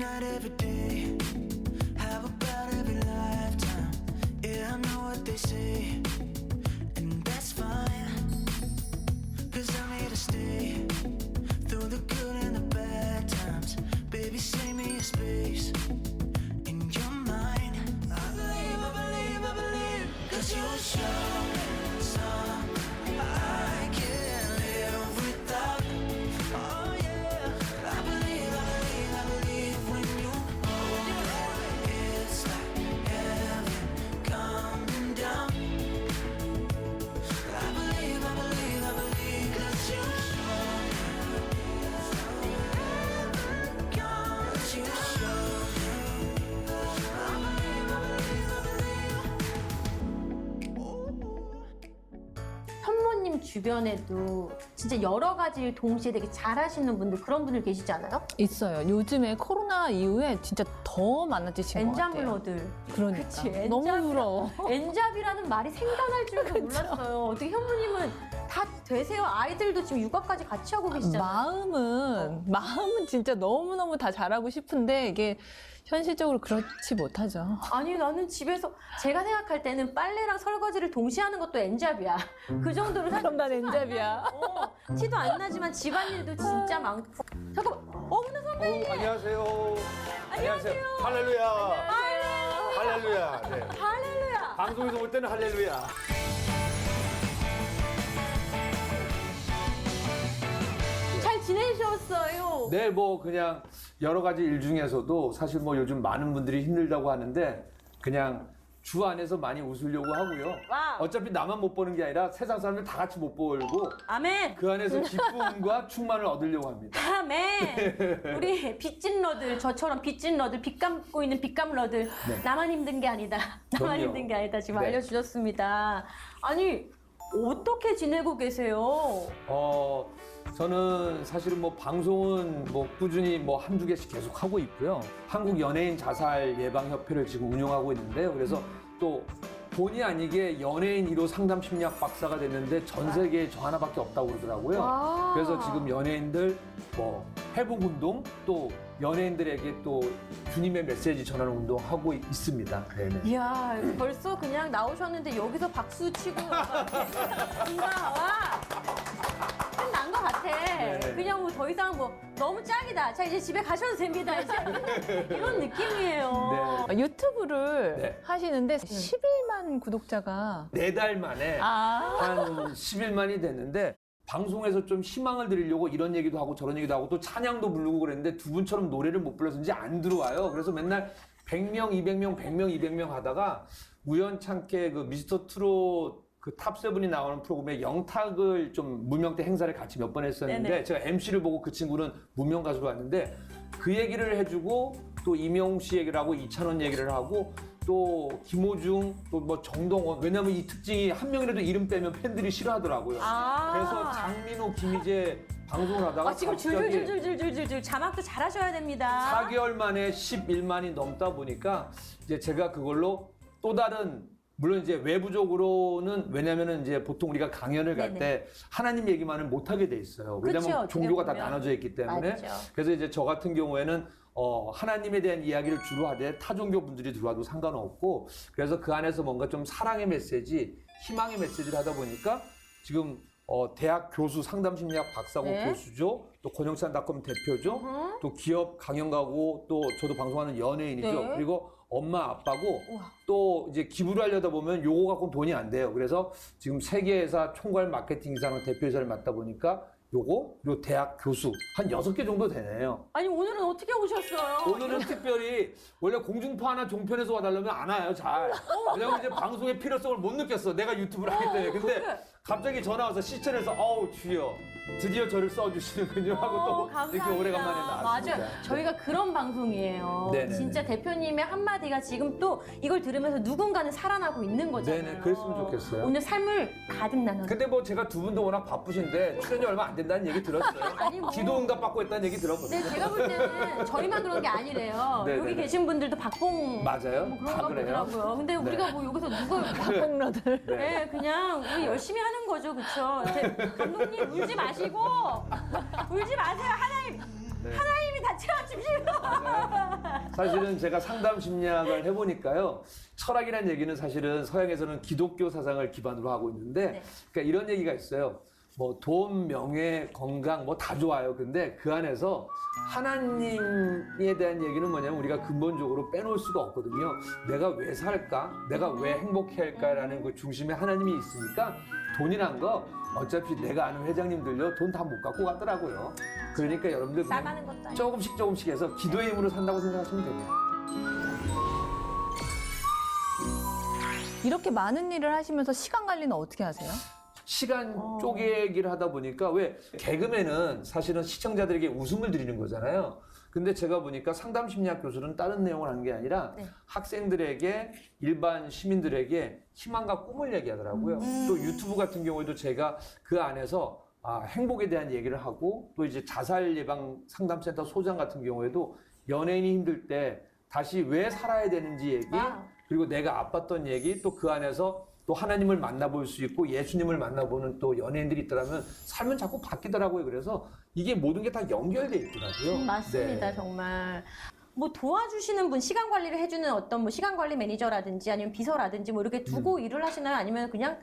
not every day. How about every lifetime? Yeah, I know what they say, and that's fine. 'Cause I'm here to stay through the good and the bad times. Baby, save me a space in your mind. I believe, I believe, I believe. 'Cause you're some I can't live without. Oh yeah, I believe, I believe, I believe when you hold me. It's like heaven coming down. I believe, I believe, I believe. 'Cause you show me. 'Cause you show me. I believe, I believe, I believe. Ooh. 현모님 주변에도 진짜 여러 가지 동시에 되게 잘하시는 분들, 그런 분들 계시지 않아요? 있어요. 요즘에 코로나 이후에 진짜 더 많아지신 것 같아요. 엔잡러들. 그러니까 그치, 너무 엔잡. 부러워. 엔잡이라는 말이 생겨날 줄도 몰랐어요. 어떻게 현모님은 다 되세요? 아이들도 지금 육아까지 같이 하고 계시잖아요. 마음은 진짜 너무너무 다 잘하고 싶은데 이게 현실적으로 그렇지 못하죠. 아니, 나는 집에서 제가 생각할 때는 빨래랑 설거지를 동시에 하는 것도 엔잡이야. 그 정도로 사실 그럼 난 티도 안 엔잡이야. 나고, 티도 안 나지만 집안일도 진짜 많고. 잠깐만, 어머나 선배님. 안녕하세요. 안녕하세요. 할렐루야. 할렐루야. 네. 할렐루야. 방송에서 볼 때는 할렐루야. 잘 지내셨어요? 네, 뭐 그냥 여러 가지 일 중에서도 사실 뭐 요즘 많은 분들이 힘들다고 하는데 그냥 주 안에서 많이 웃으려고 하고요. 와우. 어차피 나만 못 보는 게 아니라 세상 사람들 다 같이 못 보고 아멘. 그 안에서 기쁨과 충만을 얻으려고 합니다. 아멘. 우리 빚진러들, 저처럼 빚진러들, 빚 감고 있는 빚감러들, 네. 나만 힘든 게 아니다. 나만 그럼요. 힘든 게 아니다. 지금 네. 알려주셨습니다. 아니, 어떻게 지내고 계세요? 저는 사실은 뭐 방송은 뭐 꾸준히 뭐 한두 개씩 계속 하고 있고요. 한국 연예인 자살 예방 협회를 지금 운영하고 있는데요. 그래서 또 본의 아니게 연예인 1호 상담 심리학 박사가 됐는데 전 세계에 저 하나밖에 없다고 그러더라고요. 와. 그래서 지금 연예인들 뭐 회복 운동 또 연예인들에게 또 주님의 메시지 전하는 운동 하고 있습니다. 네네. 이야, 벌써 그냥 나오셨는데 여기서 박수 치고 금방 와. 끝난 것 같아. 네네. 그냥 뭐 더 이상 뭐 너무 짱이다. 자, 이제 집에 가셔도 됩니다. 이제 이런 느낌이에요. 네. 유튜브를 네. 하시는데 11만 구독자가 4달 만에 한 10일만이 됐는데 방송에서 좀 희망을 드리려고 이런 얘기도 하고 저런 얘기도 하고 또 찬양도 부르고 그랬는데 두 분처럼 노래를 못 불러서인지 안 들어와요. 그래서 맨날 100명, 200명, 100명, 200명 하다가 우연찮게 그 미스터 트롯 그 탑7이 나오는 프로그램에 영탁을 좀 무명대 행사를 같이 몇 번 했었는데 네네. 제가 MC를 보고 그 친구는 무명 가수로 왔는데 그 얘기를 해주고 또 이명웅 씨 얘기를 하고 이찬원 얘기를 하고 또 김호중 또 뭐 정동원 왜냐면 이 특징이 한 명이라도 이름 빼면 팬들이 싫어하더라고요. 아. 그래서 장민호, 김희재 방송을 하다가 지금 갑자기 줄줄줄줄줄줄 자막도 잘하셔야 됩니다. 4개월 만에 11만이 넘다 보니까 이제 제가 그걸로 또 다른 물론 이제 외부적으로는 왜냐면은 이제 보통 우리가 강연을 갈 네네. 때 하나님 얘기만은 못 하게 돼 있어요. 왜냐면 그쵸, 종교가 다 어떻게 보면. 나눠져 있기 때문에. 맞죠. 그래서 이제 저 같은 경우에는 하나님에 대한 이야기를 주로 하되 타종교 분들이 들어와도 상관없고 그래서 그 안에서 뭔가 좀 사랑의 메시지, 희망의 메시지를 하다 보니까 지금 대학 교수 상담심리학 박사고 네. 교수죠. 또 권영찬닷컴 대표죠. 또 기업 강연가고 또 저도 방송하는 연예인이죠. 네. 그리고 엄마 아빠고 우와. 또 이제 기부를 하려다 보면 요거 갖고는 돈이 안 돼요. 그래서 지금 세계회사 총괄 마케팅 이사랑 대표이사를 맡다 보니까 요거 그리고 대학 교수 한 6개 정도 되네요. 아니, 오늘은 어떻게 오셨어요? 오늘은 특별히 원래 공중파 하나 종편에서 와달라면 안 와요 잘. 왜냐면 이제 방송의 필요성을 못 느꼈어. 내가 유튜브를 하기 때문에. 근데 그래. 갑자기 전화 와서 시청에서 어우 주여 드디어 저를 써주시는군요 하고 또 감사합니다. 이렇게 오래간만에 나왔습니다. 맞아요. 저희가 그런 방송이에요. 네네네. 진짜 대표님의 한마디가 지금 또 이걸 들으면서 누군가는 살아나고 있는 거잖아요. 네네, 그랬으면 좋겠어요. 오늘 삶을 가득 나눠. 근데 뭐 제가 두 분도 워낙 바쁘신데 출연이 얼마 안 된다는 얘기 들었어요. 아니, 뭐. 기도 응답 받고 있다는 얘기 들었거든요. 네, 제가 볼 때는 저희만 그런 게 아니래요. 네네네. 여기 계신 분들도 박봉 맞아요. 뭐 다 그런가 그래요. 보더라고요. 근데 우리가 뭐 여기서 누가 박봉러들. 네, 그냥 우리 열심히 하는 거죠, 그쵸? 감독님 울지 마시고 울지 마세요. 하나님 네. 하나님이 다 채워주시고. 맞아요. 사실은 제가 상담 심리학을 해보니까요. 철학이라는 얘기는 사실은 서양에서는 기독교 사상을 기반으로 하고 있는데, 네. 그러니까 이런 얘기가 있어요. 뭐 돈, 명예, 건강 뭐 다 좋아요. 근데 그 안에서 하나님에 대한 얘기는 뭐냐면 우리가 근본적으로 빼놓을 수가 없거든요. 내가 왜 살까? 내가 왜 행복해야 할까라는 그 중심에 하나님이 있으니까 돈이란 거 어차피 내가 아는 회장님들요 돈 다 못 갖고 갔더라고요. 그러니까 여러분들 그냥 싸가는 것도 아니고. 조금씩 해서 기도의 힘으로 산다고 생각하시면 됩니다. 이렇게 많은 일을 하시면서 시간 관리는 어떻게 하세요? 시간 쪼개기를 하다 보니까 왜 개그맨은 사실은 시청자들에게 웃음을 드리는 거잖아요. 근데 제가 보니까 상담 심리학 교수는 다른 내용을 하는 게 아니라 네. 학생들에게 일반 시민들에게 희망과 꿈을 얘기하더라고요. 또 유튜브 같은 경우에도 제가 그 안에서 행복에 대한 얘기를 하고 또 이제 자살 예방 상담센터 소장 같은 경우에도 연예인이 힘들 때 다시 왜 살아야 되는지 얘기 와우. 그리고 내가 아팠던 얘기 또 그 안에서 또 하나님을 만나볼 수 있고 예수님을 만나보는 또 연예인들이 있더라면 삶은 자꾸 바뀌더라고요. 그래서 이게 모든 게 다 연결돼 있더라고요. 맞습니다, 네. 정말. 뭐 도와주시는 분, 시간 관리를 해주는 어떤 뭐 시간 관리 매니저라든지 아니면 비서라든지 뭐 이렇게 두고 일을 하시나요? 아니면 그냥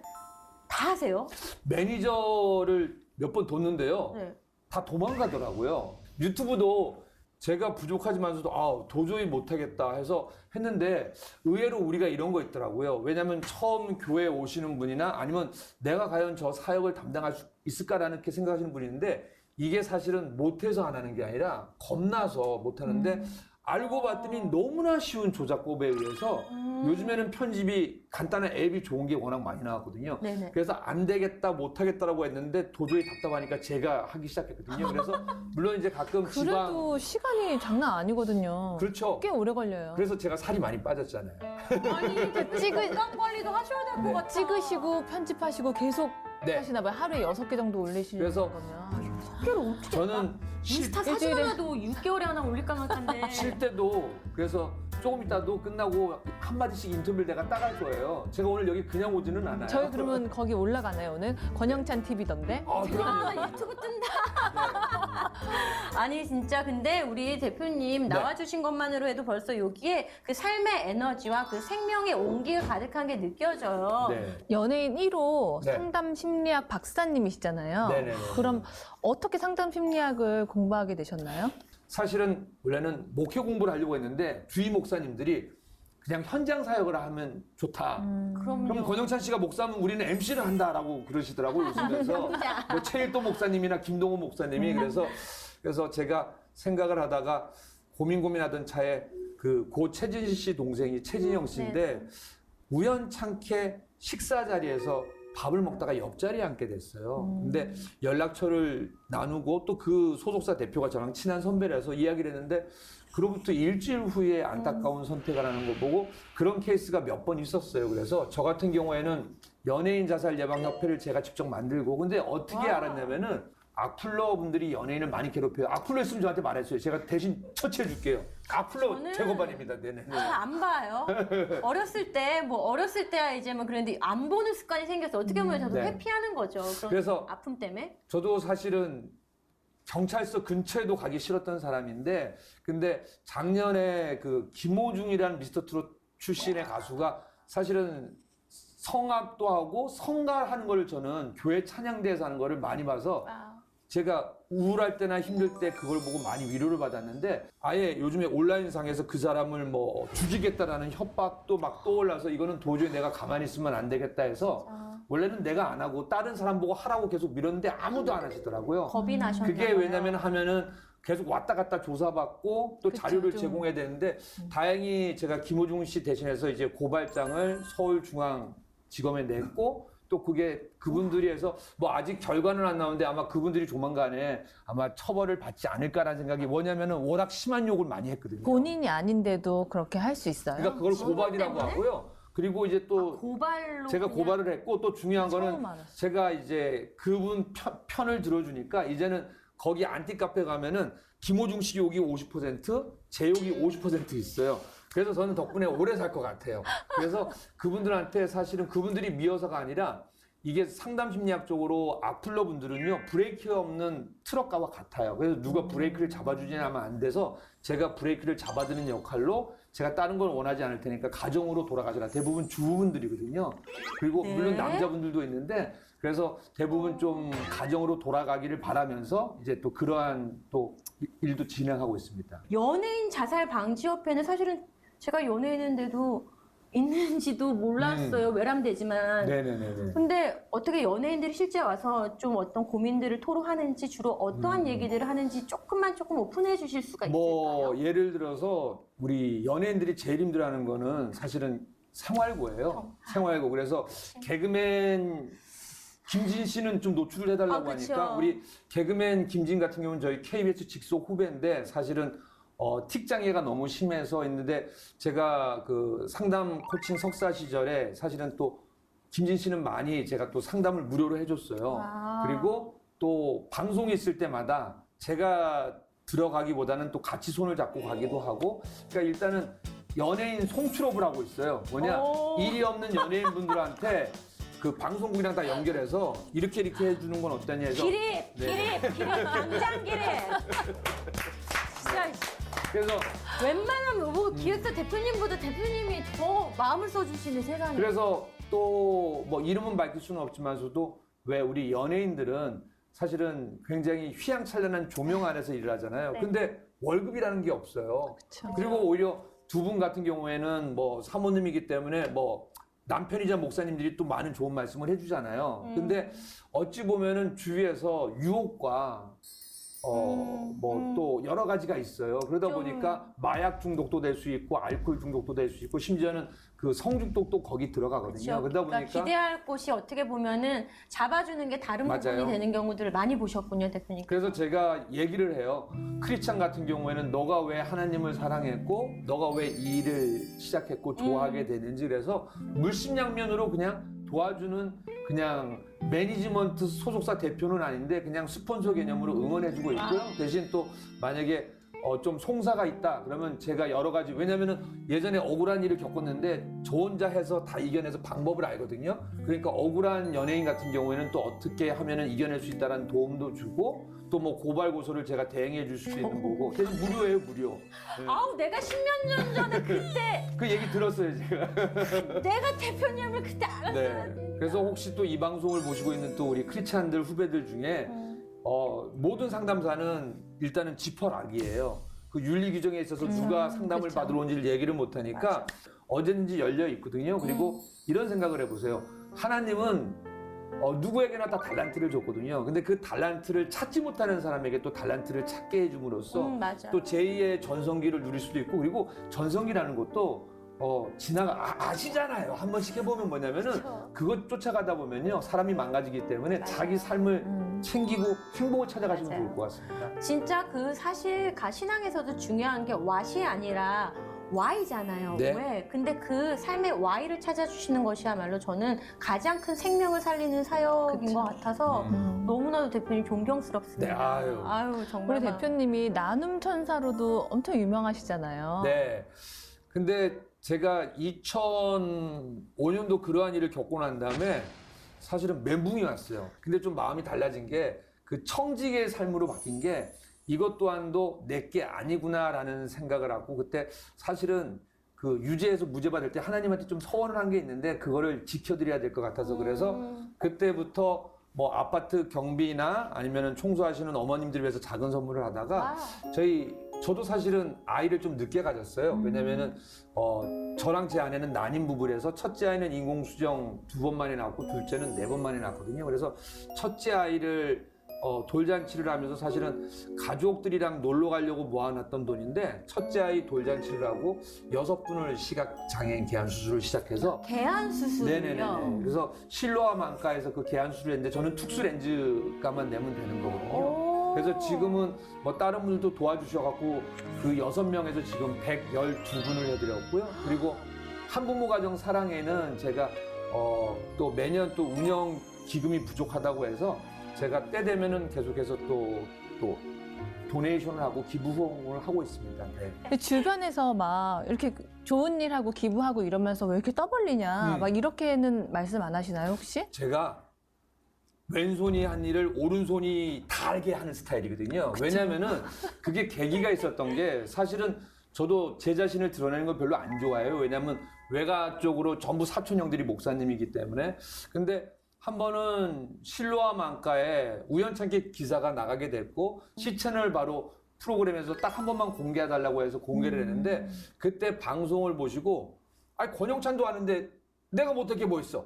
다 하세요? 매니저를 몇 번 뒀는데요. 네. 다 도망가더라고요. 유튜브도 제가 부족하지만서도 도저히 못하겠다 해서 했는데 의외로 우리가 이런 거 있더라고요. 왜냐하면 처음 교회에 오시는 분이나 아니면 내가 과연 저 사역을 담당할 수 있을까라는 게 생각하시는 분이 있는데 이게 사실은 못해서 안 하는 게 아니라 겁나서 못하는데 알고 봤더니 너무나 쉬운 조작법에 의해서 요즘에는 편집이 간단한 앱이 좋은 게 워낙 많이 나왔거든요. 네네. 그래서 안 되겠다, 못 하겠다라고 했는데 도저히 답답하니까 제가 하기 시작했거든요. 그래서 물론 이제 가끔 지방 그래도 시간이 장난 아니거든요. 그렇죠. 꽤 오래 걸려요. 그래서 제가 살이 많이 빠졌잖아요. 아니, 건강 관리도 하셔야 될 것 같아요. 찍으시고 편집하시고 계속 네. 하시나 봐요. 하루에 6개 정도 올리시는 그래서 거면. 학교를 어떻게 저는 인스타 사진 일주일에- 하나도 6개월에 하나 올릴까 말까인데. 쉴 때도 그래서 조금 있다도 끝나고 한마디씩 인터뷰를 내가 따갈 거예요. 제가 오늘 여기 그냥 오지는 않아요. 저희 그러면 거기 올라가나요 오늘? 권영찬 TV던데. 그럼요. 유튜브 뜬다. 아니 진짜 근데 우리 대표님 네. 나와주신 것만으로 해도 벌써 여기에 그 삶의 에너지와 그 생명의 온기가 가득한 게 느껴져요. 네. 연예인 1호 네. 상담 심리학 박사님이시잖아요. 네네네. 그럼 어떻게 상담 심리학을 공부하게 되셨나요? 사실은 원래는 목회 공부를 하려고 했는데 주위 목사님들이 그냥 현장 사역을 하면 좋다. 그럼요. 그럼 권영찬 씨가 목사면 우리는 MC를 한다라고 그러시더라고요. 요즘에서 뭐 최일도 목사님이나 김동호 목사님이 그래서 제가 생각을 하다가 고민하던 차에 고 최진 씨 동생이 최진영 씨인데 우연찮게 식사 자리에서 밥을 먹다가 옆자리에 앉게 됐어요. 근데 연락처를 나누고 또 그 소속사 대표가 저랑 친한 선배라서 이야기를 했는데 그로부터 일주일 후에 안타까운 선택을 하는 거 보고 그런 케이스가 몇 번 있었어요. 그래서 저 같은 경우에는 연예인 자살 예방 협회를 제가 직접 만들고 근데 어떻게 알았냐면은 악플러 분들이 연예인을 많이 괴롭혀요. 악플러 있으면 저한테 말했어요. 제가 대신 처치해 줄게요. 악플러 저는 제거반입니다. 네네. 잘 안 봐요. 어렸을 때 이제 뭐 그런데 안 보는 습관이 생겨서 어떻게 보면 저도 네. 회피하는 거죠. 그런 그래서 아픔 때문에. 저도 사실은 경찰서 근처에도 가기 싫었던 사람인데 근데 작년에 그 김호중이라는 미스터 트롯 출신의 가수가 사실은 성악도 하고 성가하는 거를 저는 교회 찬양대에서 하는 거를 많이 봐서 제가 우울할 때나 힘들 때 그걸 보고 많이 위로를 받았는데 아예 요즘에 온라인상에서 그 사람을 뭐 죽이겠다라는 협박도 막 떠올라서 이거는 도저히 내가 가만히 있으면 안 되겠다 해서 원래는 내가 안 하고 다른 사람 보고 하라고 계속 밀었는데 아무도 안 하시더라고요. 겁이 나셨나요? 그게 왜냐면 하면은 계속 왔다 갔다 조사받고 또 그쵸, 자료를 좀. 제공해야 되는데 다행히 제가 김호중 씨 대신해서 이제 고발장을 서울중앙지검에 냈고 또 그게 그분들이 해서 뭐 아직 결과는 안 나오는데 아마 그분들이 조만간에 아마 처벌을 받지 않을까라는 생각이 뭐냐면은 워낙 심한 욕을 많이 했거든요. 본인이 아닌데도 그렇게 할 수 있어요? 그러니까 그걸 고발이라고 때문에? 하고요. 그리고 이제 또 고발로 제가 그냥 고발을 했고 또 중요한 거는 처음 알았어요. 제가 이제 그분 편을 들어주니까 이제는 거기 안티카페 가면은 김호중 씨 욕이 50%, 제 욕이 50% 있어요. 그래서 저는 덕분에 오래 살 것 같아요. 그래서 그분들한테 사실은 그분들이 미워서가 아니라 이게 상담 심리학적으로 악플러 분들은요, 브레이크 없는 트럭과와 같아요. 그래서 누가 브레이크를 잡아주지 않으면 안 돼서 제가 브레이크를 잡아드는 역할로 제가 다른 걸 원하지 않을 테니까 가정으로 돌아가셔라. 대부분 주부분들이거든요. 그리고 네. 물론 남자분들도 있는데 그래서 대부분 좀 가정으로 돌아가기를 바라면서 이제 또 그러한 또 일도 진행하고 있습니다. 연예인 자살 방지협회는 사실은 제가 연예인인데도 있는지도 몰랐어요. 외람되지만. 네네네. 근데 어떻게 연예인들이 실제 와서 좀 어떤 고민들을 토로하는지 주로 어떠한 얘기들을 하는지 조금 오픈해 주실 수가 뭐 있을까요? 예를 들어서 우리 연예인들이 제일 힘들어하는 거는 사실은 생활고예요. 생활고. 그래서 개그맨 김진 씨는 좀 노출을 해달라고 아, 그쵸. 하니까 우리 개그맨 김진 같은 경우는 저희 KBS 직속 후배인데 사실은 틱장애가 너무 심해서 있는데 제가 그 상담 코칭 석사 시절에 사실은 또 김진 씨는 많이 제가 또 상담을 무료로 해줬어요. 아. 그리고 또 방송에 있을 때마다 제가 들어가기보다는 또 같이 손을 잡고 가기도 하고 그러니까 일단은 연예인 송출업을 하고 있어요. 뭐냐 오. 일이 없는 연예인 분들한테 그 방송국이랑 다 연결해서 이렇게 해주는 건 어떠냐 해서 기립, 당장 기립. 진짜 그래서 웬만하면 뭐 기획사 대표님보다 대표님이 더 마음을 써주시는 세상에. 그래서 또 뭐 이름은 밝힐 수는 없지만서도 왜 우리 연예인들은 사실은 굉장히 휘황찬란한 조명 안에서 일을 하잖아요. 네. 근데 월급이라는 게 없어요. 그쵸. 그리고 오히려 두 분 같은 경우에는 뭐 사모님이기 때문에 뭐 남편이자 목사님들이 또 많은 좋은 말씀을 해주잖아요. 근데 어찌 보면은 주위에서 유혹과 뭐 또 여러 가지가 있어요. 그러다 좀- 보니까 마약 중독도 될 수 있고 알코올 중독도 될 수 있고 심지어는 그 성중독도 거기 들어가거든요. 그러다 그러니까 보니까 기대할 곳이 어떻게 보면은 잡아주는 게 다른 맞아요. 부분이 되는 경우들을 많이 보셨군요, 대표님. 그래서 제가 얘기를 해요. 크리스찬 같은 경우에는 너가 왜 하나님을 사랑했고 너가 왜 이 일을 시작했고 좋아하게 되는지 그래서 물심양면으로 그냥 도와주는 그냥 매니지먼트 소속사 대표는 아닌데 그냥 스폰서 개념으로 응원해주고 있고요. 대신 또 만약에 좀 송사가 있다 그러면 제가 여러 가지 왜냐면은 예전에 억울한 일을 겪었는데 저 혼자 해서 다 이겨내서 방법을 알거든요. 그러니까 억울한 연예인 같은 경우에는 또 어떻게 하면은 이겨낼 수 있다는 도움도 주고 또 뭐 고발 고소를 제가 대행해 줄 수 있는 거고 대신 무료예요 무료. 네. 아우 내가 10몇 년 전에 그때 그 얘기 들었어요 제가. 내가 대표님을 그때 알았어야 네. 그래서 혹시 또 이 방송을 보시고 있는 또 우리 크리스찬들 후배들 중에 모든 상담사는 일단은 지퍼락이에요. 그 윤리 규정에 있어서 누가 상담을 그쵸. 받으러 온지를 얘기를 못 하니까 언제든지 열려 있거든요. 그리고 이런 생각을 해보세요. 하나님은 누구에게나 다 달란트를 줬거든요. 근데 그 달란트를 찾지 못하는 사람에게 또 달란트를 찾게 해줌으로써 맞아. 또 제2의 전성기를 누릴 수도 있고 그리고 전성기라는 것도 아시잖아요. 한 번씩 해보면 뭐냐면은 그쵸. 그것 쫓아가다 보면요 사람이 망가지기 때문에 자기 삶을 챙기고 행복을 찾아가시면 맞아요. 좋을 것 같습니다. 진짜 그 사실 가신앙에서도 중요한 게 what이 아니라 why잖아요. 네. 왜? 근데 그 삶의 why를 찾아주시는 것이야말로 저는 가장 큰 생명을 살리는 사역인 그쵸. 것 같아서 너무나도 대표님 존경스럽습니다. 네, 아유. 정말. 우리 대표님이 나눔 천사로도 엄청 유명하시잖아요. 네. 근데 제가 2005년도 그러한 일을 겪고 난 다음에 사실은 멘붕이 왔어요. 근데 좀 마음이 달라진 게 그 청직의 삶으로 바뀐 게 이것 또한도 내게 아니구나라는 생각을 하고 그때 사실은 그 유죄에서 무죄 받을 때 하나님한테 좀 서원을 한 게 있는데 그거를 지켜드려야 될 것 같아서 그래서 그때부터 뭐 아파트 경비나 아니면은 청소하시는 어머님들 위해서 작은 선물을 하다가 저도 사실은 아이를 좀 늦게 가졌어요. 왜냐면은 저랑 제 아내는 난임 부부라서 첫째 아이는 인공수정 2번 만에 낳았고 둘째는 4번 만에 낳았거든요. 그래서 첫째 아이를 돌잔치를 하면서 사실은 가족들이랑 놀러 가려고 모아놨던 돈인데 첫째 아이 돌잔치를 하고 6분을 시각장애인 개안 수술을 시작해서 개안 수술이요. 네네네. 그래서 실로암 안과에서 그 개안 수술을 했는데 저는 특수 렌즈값만 내면 되는 거거든요. 오. 그래서 지금은 뭐 다른 분들도 도와주셔갖고 그 6명에서 지금 112분을 해드렸고요. 그리고 한부모 가정 사랑에는 제가 또 매년 또 운영 기금이 부족하다고 해서 제가 때 되면은 계속해서 또 도네이션을 하고 기부 후원을 하고 있습니다. 네. 근데 주변에서 막 이렇게 좋은 일 하고 기부하고 이러면서 왜 이렇게 떠벌리냐 막 이렇게는 말씀 안 하시나요 혹시? 제가 왼손이 한 일을 오른손이 다 알게 하는 스타일이거든요. 왜냐면은 그게 계기가 있었던 게 사실은 저도 제 자신을 드러내는 걸 별로 안 좋아해요. 왜냐면 외가 쪽으로 전부 사촌 형들이 목사님이기 때문에. 근데 한 번은 실로암 망가에 우연찮게 기사가 나가게 됐고 시채널 바로 프로그램에서 딱 한 번만 공개해달라고 해서 공개를 했는데 그때 방송을 보시고 아니 권영찬도 아는데 내가 못할 게 뭐 있어.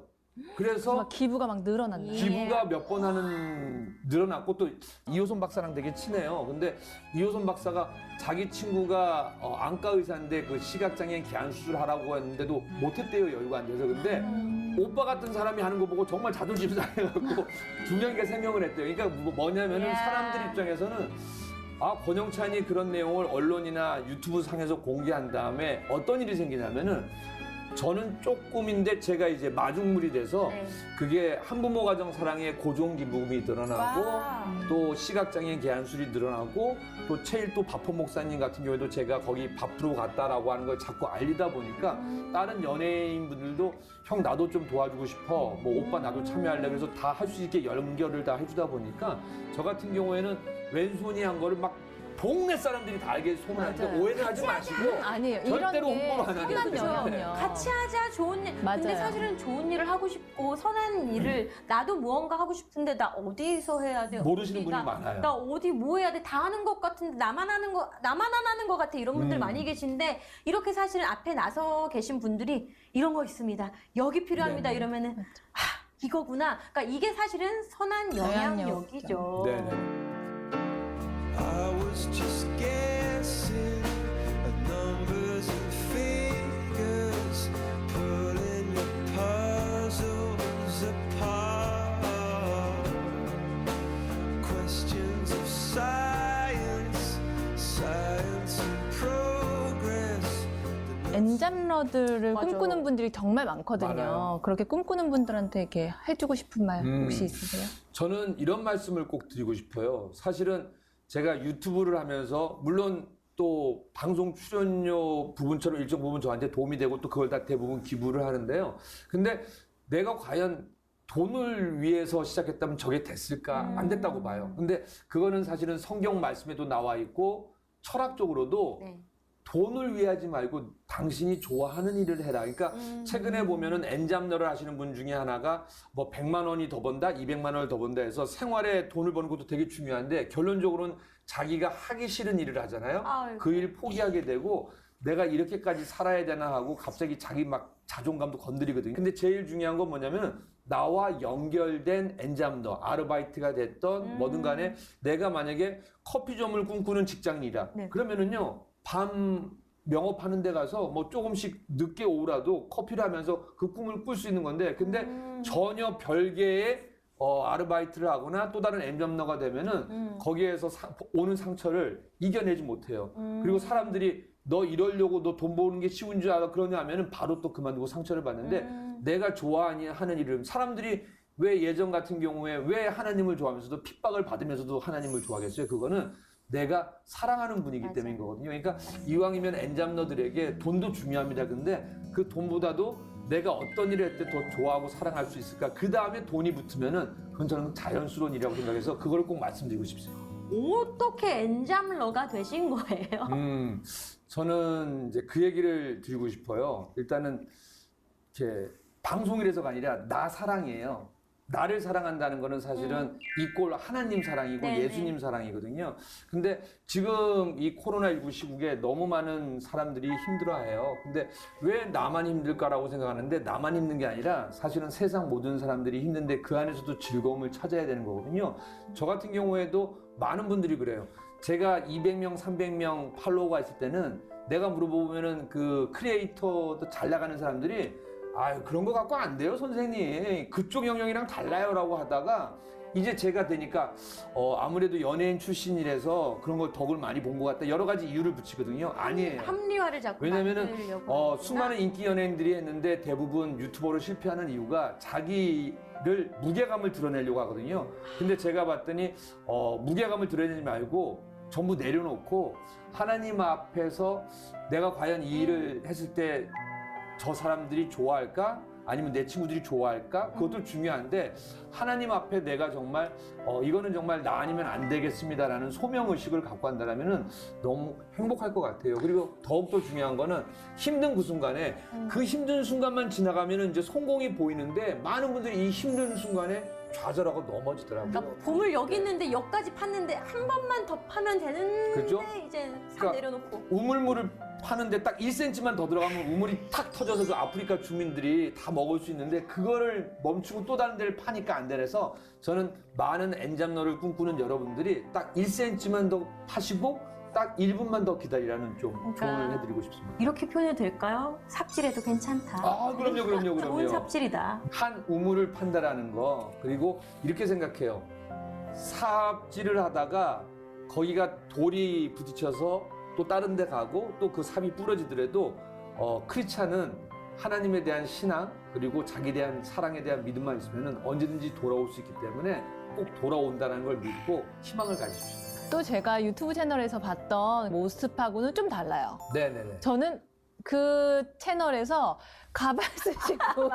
그래서 막 기부가 막 늘어났나요? 기부가 몇 번 하는 늘어났고 또 이호선 박사랑 되게 친해요. 근데 이호선 박사가 자기 친구가 안과 의사인데 그 시각장애인 개안 수술하라고 했는데도 못했대요. 여유가 안 돼서. 근데 오빠 같은 사람이 하는 거 보고 정말 자존심 상해갖고 2명인가 3명을 했대요. 그러니까 뭐냐면은 이야. 사람들 입장에서는 아 권영찬이 그런 내용을 언론이나 유튜브 상에서 공개한 다음에 어떤 일이 생기냐면은 저는 조금인데 제가 이제 마중물이 돼서 네. 그게 한부모 가정 사랑의 고종기부금이 늘어나고 와. 또 시각장애인 개안술이 늘어나고 또 최일도 바포 목사님 같은 경우에도 제가 거기 밥으로 갔다라고 하는 걸 자꾸 알리다 보니까 다른 연예인분들도 형 나도 좀 도와주고 싶어 뭐 오빠 나도 참여할래 그래서 다 할 수 있게 연결을 다 해주다 보니까 저 같은 경우에는 왼손이 한 거를 막 동네 사람들이 다 알게 소문하는데 맞아요. 오해는 하지 마시고 아니에요. 이런 절대로 게 홍보를 안 하게 선한 돼요. 영향이요. 같이 하자 좋은 일. 근데 맞아요. 사실은 좋은 일을 하고 싶고 선한 일을 나도 무언가 하고 싶은데 나 어디서 해야 돼? 모르시는 어디가, 분이 많아요. 나 어디 뭐 해야 돼? 다 하는 것 같은데 나만 안 하는 것 같아. 이런 분들 많이 계신데 이렇게 사실은 앞에 나서 계신 분들이 이런 거 있습니다. 여기 필요합니다. 네. 이러면은 이거구나. 그러니까 이게 사실은 선한 영향력이죠. 네네. I was just guessing at numbers and figures, pulling your puzzles apart. Questions of science, science and progress. 엔잡러들을 맞아요. 꿈꾸는 분들이 정말 많거든요. 많아요. 그렇게 꿈꾸는 분들한테 이렇게 해주고 싶은 말 혹시 있으세요? 저는 이런 말씀을 꼭 드리고 싶어요. 사실은 제가 유튜브를 하면서 물론 또 방송 출연료 부분처럼 일정 부분 저한테 도움이 되고 또 그걸 다 대부분 기부를 하는데요. 근데 내가 과연 돈을 위해서 시작했다면 저게 됐을까? 안 됐다고 봐요. 근데 그거는 사실은 성경 말씀에도 나와 있고 철학적으로도 네. 돈을 위해 하지 말고 당신이 좋아하는 일을 해라. 그러니까 최근에 보면은 엔잡러를 하시는 분 중에 하나가 뭐 100만 원이 더 번다, 200만 원을 더 번다 해서 생활에 돈을 버는 것도 되게 중요한데 결론적으로는 자기가 하기 싫은 일을 하잖아요. 아이고. 그 일 포기하게 되고 내가 이렇게까지 살아야 되나 하고 갑자기 자기 막 자존감도 건드리거든요. 근데 제일 중요한 건 뭐냐면은 나와 연결된 엔잡러, 아르바이트가 됐던 뭐든 간에 내가 만약에 커피점을 꿈꾸는 직장인이다. 네. 그러면은요. 밤 명업하는 데 가서 뭐 조금씩 늦게 오라도 커피를 하면서 그 꿈을 꿀 수 있는 건데 근데 전혀 별개의 아르바이트를 하거나 또 다른 엔잡러가 되면은 거기에서 오는 상처를 이겨내지 못해요. 그리고 사람들이 너 이러려고 너 돈 버는 게 쉬운 줄 알아 그러냐 하면은 바로 또 그만두고 상처를 받는데 내가 좋아하는 일을 사람들이 왜 예전 같은 경우에 왜 하나님을 좋아하면서도 핍박을 받으면서도 하나님을 좋아하겠어요? 그거는 내가 사랑하는 분이기 맞아요. 때문인 거거든요. 그러니까 이왕이면 엔잡러들에게 돈도 중요합니다. 근데 그 돈보다도 내가 어떤 일을 할 때 더 좋아하고 사랑할 수 있을까? 그 다음에 돈이 붙으면은 그건 저는 자연스러운 일이라고 생각해서 그걸 꼭 말씀드리고 싶습니다. 어떻게 엔잡러가 되신 거예요? 저는 이제 그 얘기를 드리고 싶어요. 일단은 이렇게 방송이라서가 아니라 나 사랑이에요. 나를 사랑한다는 거는 사실은 이꼴 하나님 사랑이고 네네. 예수님 사랑이거든요. 근데 지금 이 코로나19 시국에 너무 많은 사람들이 힘들어해요. 근데 왜 나만 힘들까라고 생각하는데 나만 힘든 게 아니라 사실은 세상 모든 사람들이 힘든데 그 안에서도 즐거움을 찾아야 되는 거거든요. 저 같은 경우에도 많은 분들이 그래요. 제가 200명, 300명 팔로워가 있을 때는 내가 물어보면은 그 크리에이터도 잘 나가는 사람들이 아유 그런 거 갖고 안 돼요 선생님 그쪽 영역이랑 달라요라고 하다가 이제 제가 되니까 아무래도 연예인 출신이라서 그런 걸 덕을 많이 본 것 같다 여러 가지 이유를 붙이거든요. 아니에요. 합리화를 자꾸 왜냐면은 만들려고 수많은 인기 연예인들이 했는데 대부분 유튜버로 실패하는 이유가 자기를 무게감을 드러내려고 하거든요. 근데 제가 봤더니 무게감을 드러내지 말고 전부 내려놓고 하나님 앞에서 내가 과연 이 일을 했을 때 저 사람들이 좋아할까? 아니면 내 친구들이 좋아할까? 그것도 중요한데 하나님 앞에 내가 정말 이거는 정말 나 아니면 안 되겠습니다라는 소명의식을 갖고 한다면은 너무 행복할 것 같아요. 그리고 더욱더 중요한 거는 힘든 그 순간에 그 힘든 순간만 지나가면은 이제 성공이 보이는데 많은 분들이 이 힘든 순간에 좌절하고 넘어지더라고요. 그러니까 봄을 여기 있는데 여기까지 팠는데 한 번만 더 파면 되는데 그죠? 이제 싹 그러니까 내려놓고. 우물물을 파는데 딱 1cm만 더 들어가면 우물이 탁 터져서 그 아프리카 주민들이 다 먹을 수 있는데 그거를 멈추고 또 다른 데를 파니까 안 되래서 저는 많은 엔잡러를 꿈꾸는 여러분들이 딱 1cm만 더 파시고 딱 1분만 더 기다리라는 좀 그러니까 조언을 해드리고 싶습니다. 이렇게 표현해도 될까요? 삽질해도 괜찮다. 아, 그럼요. 좋은 삽질이다. 한 우물을 판다라는 거 그리고 이렇게 생각해요. 삽질을 하다가 거기가 돌이 부딪혀서 또 다른 데 가고 또 그 삽이 부러지더라도 크리스찬은 하나님에 대한 신앙 그리고 자기에 대한 사랑에 대한 믿음만 있으면 언제든지 돌아올 수 있기 때문에 꼭 돌아온다는 걸 믿고 희망을 가지십시오. 또 제가 유튜브 채널에서 봤던 모습하고는 좀 달라요. 네네네. 저는 그 채널에서 가발 쓰시고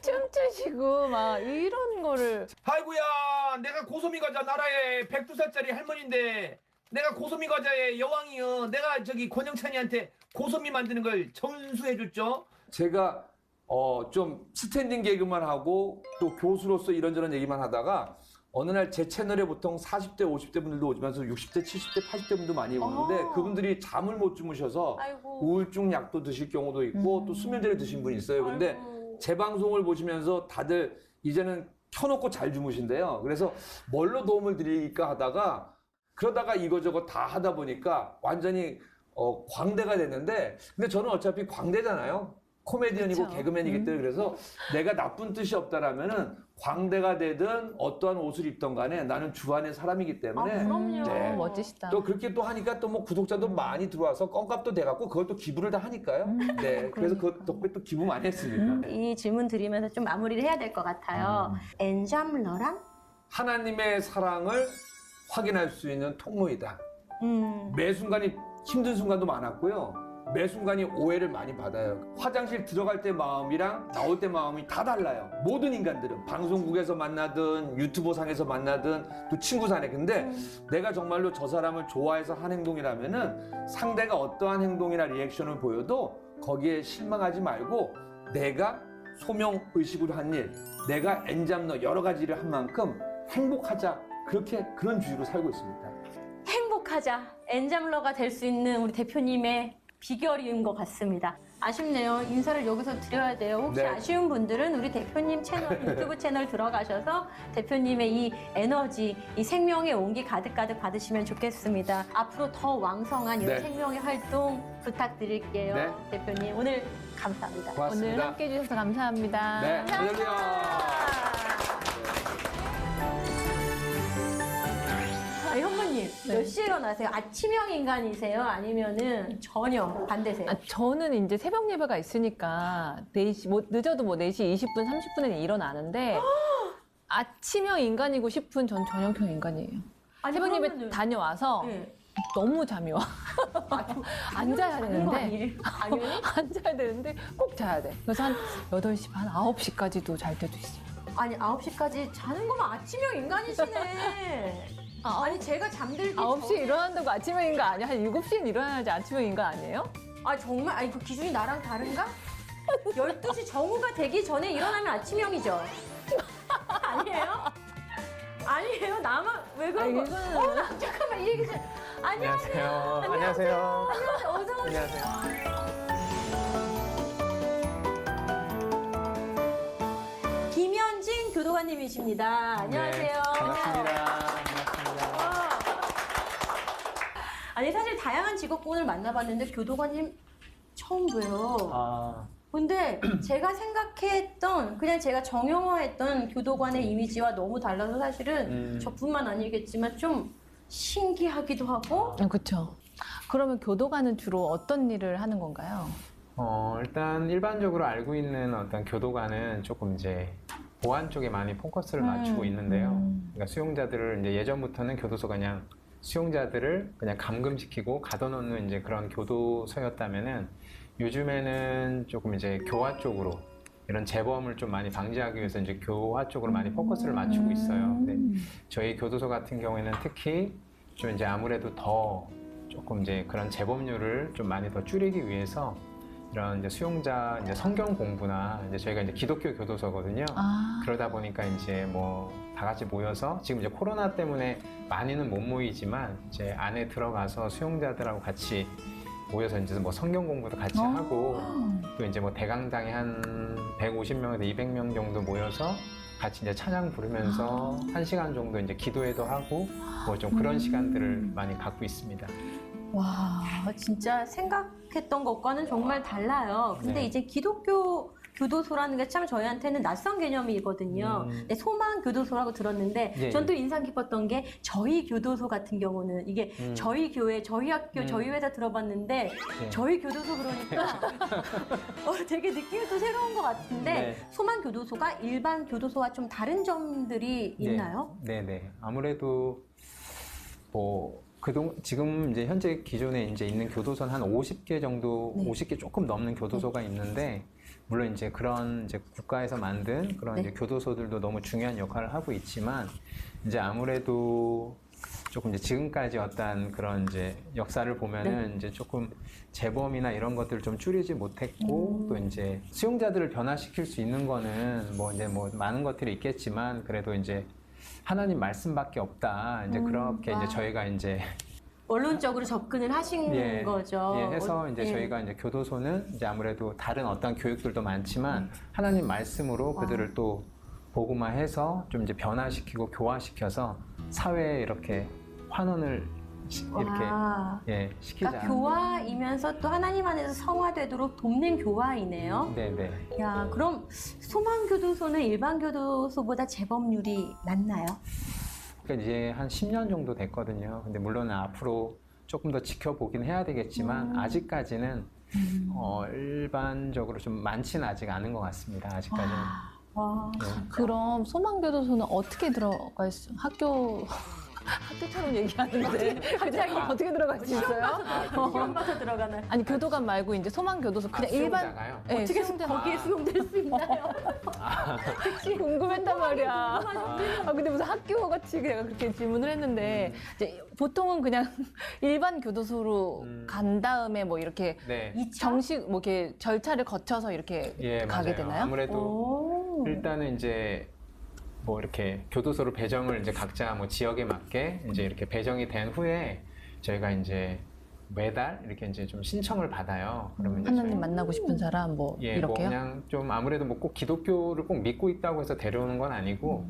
춤추시고 막 이런 거를 아이고야, 내가 고소미 과자 나라의 102살짜리 할머니인데 내가 고소미 과자의 여왕이요. 내가 저기 권영찬이한테 고소미 만드는 걸 전수해줬죠. 제가 좀 스탠딩 개그만 하고 또 교수로서 이런저런 얘기만 하다가 어느 날 제 채널에 보통 40대, 50대 분들도 오지만서 60대, 70대, 80대 분도 많이 오는데 그분들이 잠을 못 주무셔서 아이고. 우울증 약도 드실 경우도 있고 또 수면제를 드신 분이 있어요. 근데 아이고. 제 방송을 보시면서 다들 이제는 켜놓고 잘 주무신대요. 그래서 뭘로 도움을 드릴까 하다가 그러다가 이거저거 다 하다 보니까 완전히 광대가 됐는데 근데 저는 어차피 광대잖아요. 코미디언이고 그쵸. 개그맨이기 때문에 그래서 내가 나쁜 뜻이 없다라면은 광대가 되든 어떠한 옷을 입던 간에 나는 주 안의 사람이기 때문에 그럼요. 네. 멋지시다. 또 그렇게 또 하니까 또 뭐 구독자도 많이 들어와서 껌값도 돼갖고 그것도 기부를 다 하니까요. 네, 그래서 그 덕분에 또 기부 많이 했습니다. 이 질문 드리면서 좀 마무리를 해야 될 것 같아요. 엔잡러란? 하나님의 사랑을 확인할 수 있는 통로이다. 매 순간이 힘든 순간도 많았고요. 매 순간이 오해를 많이 받아요. 화장실 들어갈 때 마음이랑 나올 때 마음이 다 달라요. 모든 인간들은 방송국에서 만나든 유튜브 상에서 만나든 또 친구 사내. 근데 내가 정말로 저 사람을 좋아해서 한 행동이라면은 상대가 어떠한 행동이나 리액션을 보여도 거기에 실망하지 말고 내가 소명 의식으로 한 일, 내가 엔잡러 여러 가지를 한 만큼 행복하자. 그런 주의로 살고 있습니다. 행복하자. 엔잡러가 될 수 있는 우리 대표님의 비결인 것 같습니다. 아쉽네요. 인사를 여기서 드려야 돼요. 혹시 네. 아쉬운 분들은 우리 대표님 채널, 유튜브 채널 들어가셔서 대표님의 이 에너지, 이 생명의 온기 가득가득 받으시면 좋겠습니다. 앞으로 더 왕성한 이런 네. 생명의 활동 부탁드릴게요. 네. 대표님, 오늘 감사합니다. 고맙습니다. 오늘 함께 해주셔서 감사합니다. 네, 안녕하세요. 아, 현모님, 네. 몇 시에 일어나세요? 아침형 인간이세요? 아니면은 전혀 반대세요? 저는 이제 새벽 예배가 있으니까 4시, 늦어도 4시 20분, 30분에 일어나는데 아침형 인간이고 싶은 전 저녁형 인간이에요. 아니, 새벽 예배 그러면은- 다녀와서 네. 너무 잠이 와. 앉아야 자는 거 되는데. 아니에요? 당연히? 앉아야 되는데 꼭 자야 돼. 그래서 한 8시 반, 9시까지도 잘 때도 있어요. 아니 9시까지 자는 거면 아침형 인간이시네. 아니 제가 잠들기 9시에 전에 일어난다고 아침형 인간 아니야? 한 7시엔 일어나야지 아침형 인간 아니에요? 아 정말 아니 그 기준이 나랑 다른가? 12시 정오가 되기 전에 일어나면 아침형이죠. 아니에요? 아니에요? 나만 왜 그런 아니, 거? 이거는- 잠깐만 이 얘기 좀. 안녕하세요. 안녕하세요. 어서 오세요. 김현진 교도관님이십니다. 안녕하세요. 반갑습니다. 아니 사실 다양한 직업군을 만나봤는데 교도관님 처음 봬요. 근데 제가 생각했던 그냥 제가 정형화했던 교도관의 이미지와 너무 달라서 사실은 저뿐만 아니겠지만 좀 신기하기도 하고 그렇죠. 그러면 교도관은 주로 어떤 일을 하는 건가요? 일단 일반적으로 알고 있는 어떤 교도관은 조금 이제 보안 쪽에 많이 포커스를 맞추고 있는데요. 그러니까 수용자들을 이제 예전부터는 교도소가 그냥 수용자들을 그냥 감금시키고 가둬놓는 이제 그런 교도소였다면은 요즘에는 조금 이제 교화 쪽으로 이런 재범을 좀 많이 방지하기 위해서 이제 교화 쪽으로 많이 포커스를 맞추고 있어요. 근데 저희 교도소 같은 경우에는 특히 좀 이제 아무래도 더 조금 이제 그런 재범률을 좀 많이 더 줄이기 위해서 이런 이제 수용자 이제 성경 공부나 이제 저희가 이제 기독교 교도소거든요. 그러다 보니까 이제 뭐 다 같이 모여서 지금 이제 코로나 때문에 많이는 못 모이지만 이제 안에 들어가서 수용자들하고 같이 모여서 이제 뭐 성경 공부도 같이 하고 또 이제 뭐 대강당에 한 150명에서 200명 정도 모여서 같이 이제 찬양 부르면서 1시간 정도 이제 기도회도 하고 뭐 좀 그런 시간들을 많이 갖고 있습니다. 와, 진짜 생각했던 것과는 정말 달라요. 근데 네. 이제 기독교 교도소라는 게 참 저희한테는 낯선 개념이거든요. 네, 소망 교도소라고 들었는데 예, 전 또 인상 깊었던 게 저희 교도소 같은 경우는 이게 저희 교회, 저희 학교, 저희 회사 들어봤는데 네. 저희 교도소 그러니까 되게 느낌이 또 새로운 것 같은데 네. 소망 교도소가 일반 교도소와 좀 다른 점들이 있나요? 네네. 아무래도 뭐 지금 이제 현재 기존에 이제 있는 교도소는 한 50개 정도, 네. 50개 조금 넘는 교도소가 있는데 물론 이제 그런 이제 국가에서 만든 그런 네. 이제 교도소들도 너무 중요한 역할을 하고 있지만 이제 아무래도 조금 이제 지금까지 어떤 그런 이제 역사를 보면은 이제 조금 재범이나 이런 것들을 좀 줄이지 못했고 또 이제 수용자들을 변화시킬 수 있는 거는 뭐 이제 뭐 많은 것들이 있겠지만 그래도 이제 하나님 말씀밖에 없다. 이제 그렇게 이제 저희가 이제 원론적으로 접근을 하신 거죠. 해서 이제 예. 저희가 이제 교도소는 이제 아무래도 다른 어떤 교육들도 많지만 하나님 말씀으로 그들을 또 복음화해서 좀 이제 변화시키고 교화시켜서 사회에 이렇게 환원을 이렇게 와. 시키자. 그러니까 교화이면서 또 하나님 안에서 성화되도록 돕는 교화이네요. 네네. 야, 그럼 소망 교도소는 일반 교도소보다 재범률이 낮나요? 그러니까 이제 한 10년 정도 됐거든요. 근데 물론 앞으로 조금 더 지켜보긴 해야 되겠지만 아직까지는 일반적으로 좀 많지는 아직 않은 것 같습니다. 아직까지는. 와, 그럼 소망교도소는 어떻게 들어갈 수, 학교처럼 얘기하는데 갑자기 어떻게 들어갈 수 있어요? 시험 봐서 들어가나요? 아니 교도관 말고 이제 소망교도소 그냥 일반 수용자가요? 네, 어떻게 수용자 거기에 수용될 수 있나요? 그치 궁금했단 말이야. 근데 무슨 학교 같이 내가 그렇게 질문을 했는데 이제 보통은 그냥 일반 교도소로 간 다음에 뭐 이렇게 네. 정식 뭐 이렇게 절차를 거쳐서 이렇게 가게 맞아요. 되나요? 아무래도 일단은 이제 뭐 이렇게 교도소로 배정을 이제 각자 뭐 지역에 맞게 이제 이렇게 배정이 된 후에 저희가 이제 매달 이렇게 이제 좀 신청을 받아요. 그러면 이제 하나님 저희- 만나고 싶은 사람 뭐 뭐 이렇게요? 그냥 좀 아무래도 뭐 꼭 기독교를 꼭 믿고 있다고 해서 데려오는 건 아니고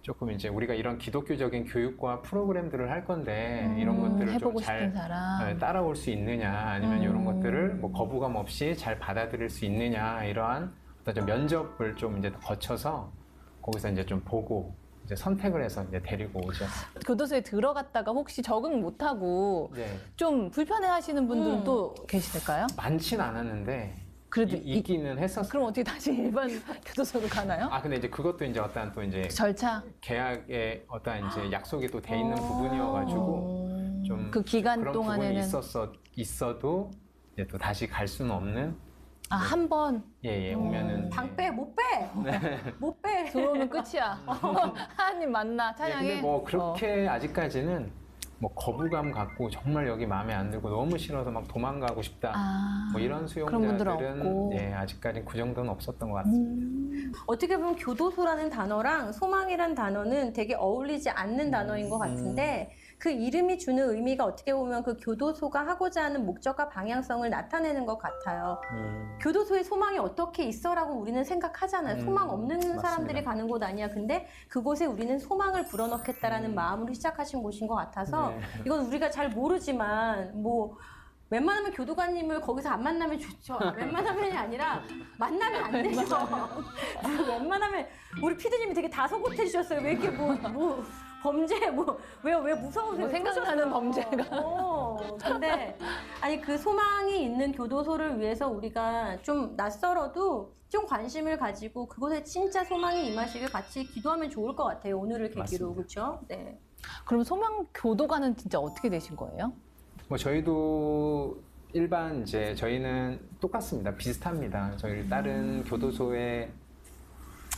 조금 이제 우리가 이런 기독교적인 교육과 프로그램들을 할 건데 이런 것들을 해보고 좀 잘 싶은 사람. 따라올 수 있느냐 아니면 이런 것들을 뭐 거부감 없이 잘 받아들일 수 있느냐 이러한 어떤 좀 면접을 좀 이제 거쳐서 거기서 이제 좀 보고 이제 선택을 해서 이제 데리고 오죠. 교도소에 들어갔다가 혹시 적응 못하고 네. 좀 불편해하시는 분들도 계실까요? 많진 않았는데 그래도 있기는 했었어요. 그럼 어떻게 다시 일반 교도소로 가나요? 근데 이제 그것도 이제 어떤 또 이제 절차? 계약에 어떤 이제 약속이 또 돼 있는 부분이어가지고 좀 그 기간 그런 동안에는 부분이 있어도 이제 또 다시 갈 수는 없는 한 번 오면은 당 빼, 못 빼. 못 빼. 들어오면 끝이야. 하나님 만나 찬양해. 근데 뭐 그렇게 아직까지는 뭐 거부감 갖고 정말 여기 마음에 안 들고 너무 싫어서 막 도망가고 싶다 뭐 이런 그런 분들은 수용자들은 없고. 아직까지는 그 정도는 없었던 것 같습니다. 어떻게 보면 교도소라는 단어랑 소망이란 단어는 되게 어울리지 않는 단어인 것 같은데 그 이름이 주는 의미가 어떻게 보면 그 교도소가 하고자 하는 목적과 방향성을 나타내는 것 같아요. 교도소에 소망이 어떻게 있어라고 우리는 생각하잖아요. 소망 없는 맞습니다. 사람들이 가는 곳 아니야. 근데 그곳에 우리는 소망을 불어넣겠다라는 마음으로 시작하신 곳인 것 같아서 이건 우리가 잘 모르지만 뭐 웬만하면 교도관님을 거기서 안 만나면 좋죠. 웬만하면이 아니라 만나면 안 되죠. 웬만하면 우리 피디님이 되게 다소곳해 주셨어요. 왜 이렇게 뭐 범죄 왜 무서우세요? 뭐 생각나는 범죄가. 근데 아니 그 소망이 있는 교도소를 위해서 우리가 좀 낯설어도 좀 관심을 가지고 그곳에 진짜 소망이 임하시길 같이 기도하면 좋을 것 같아요. 오늘을 계기로 맞습니다. 그렇죠? 네. 그럼 소망 교도관은 진짜 어떻게 되신 거예요? 뭐 저희도 일반 이제 저희는 똑같습니다. 비슷합니다. 저희 다른 교도소에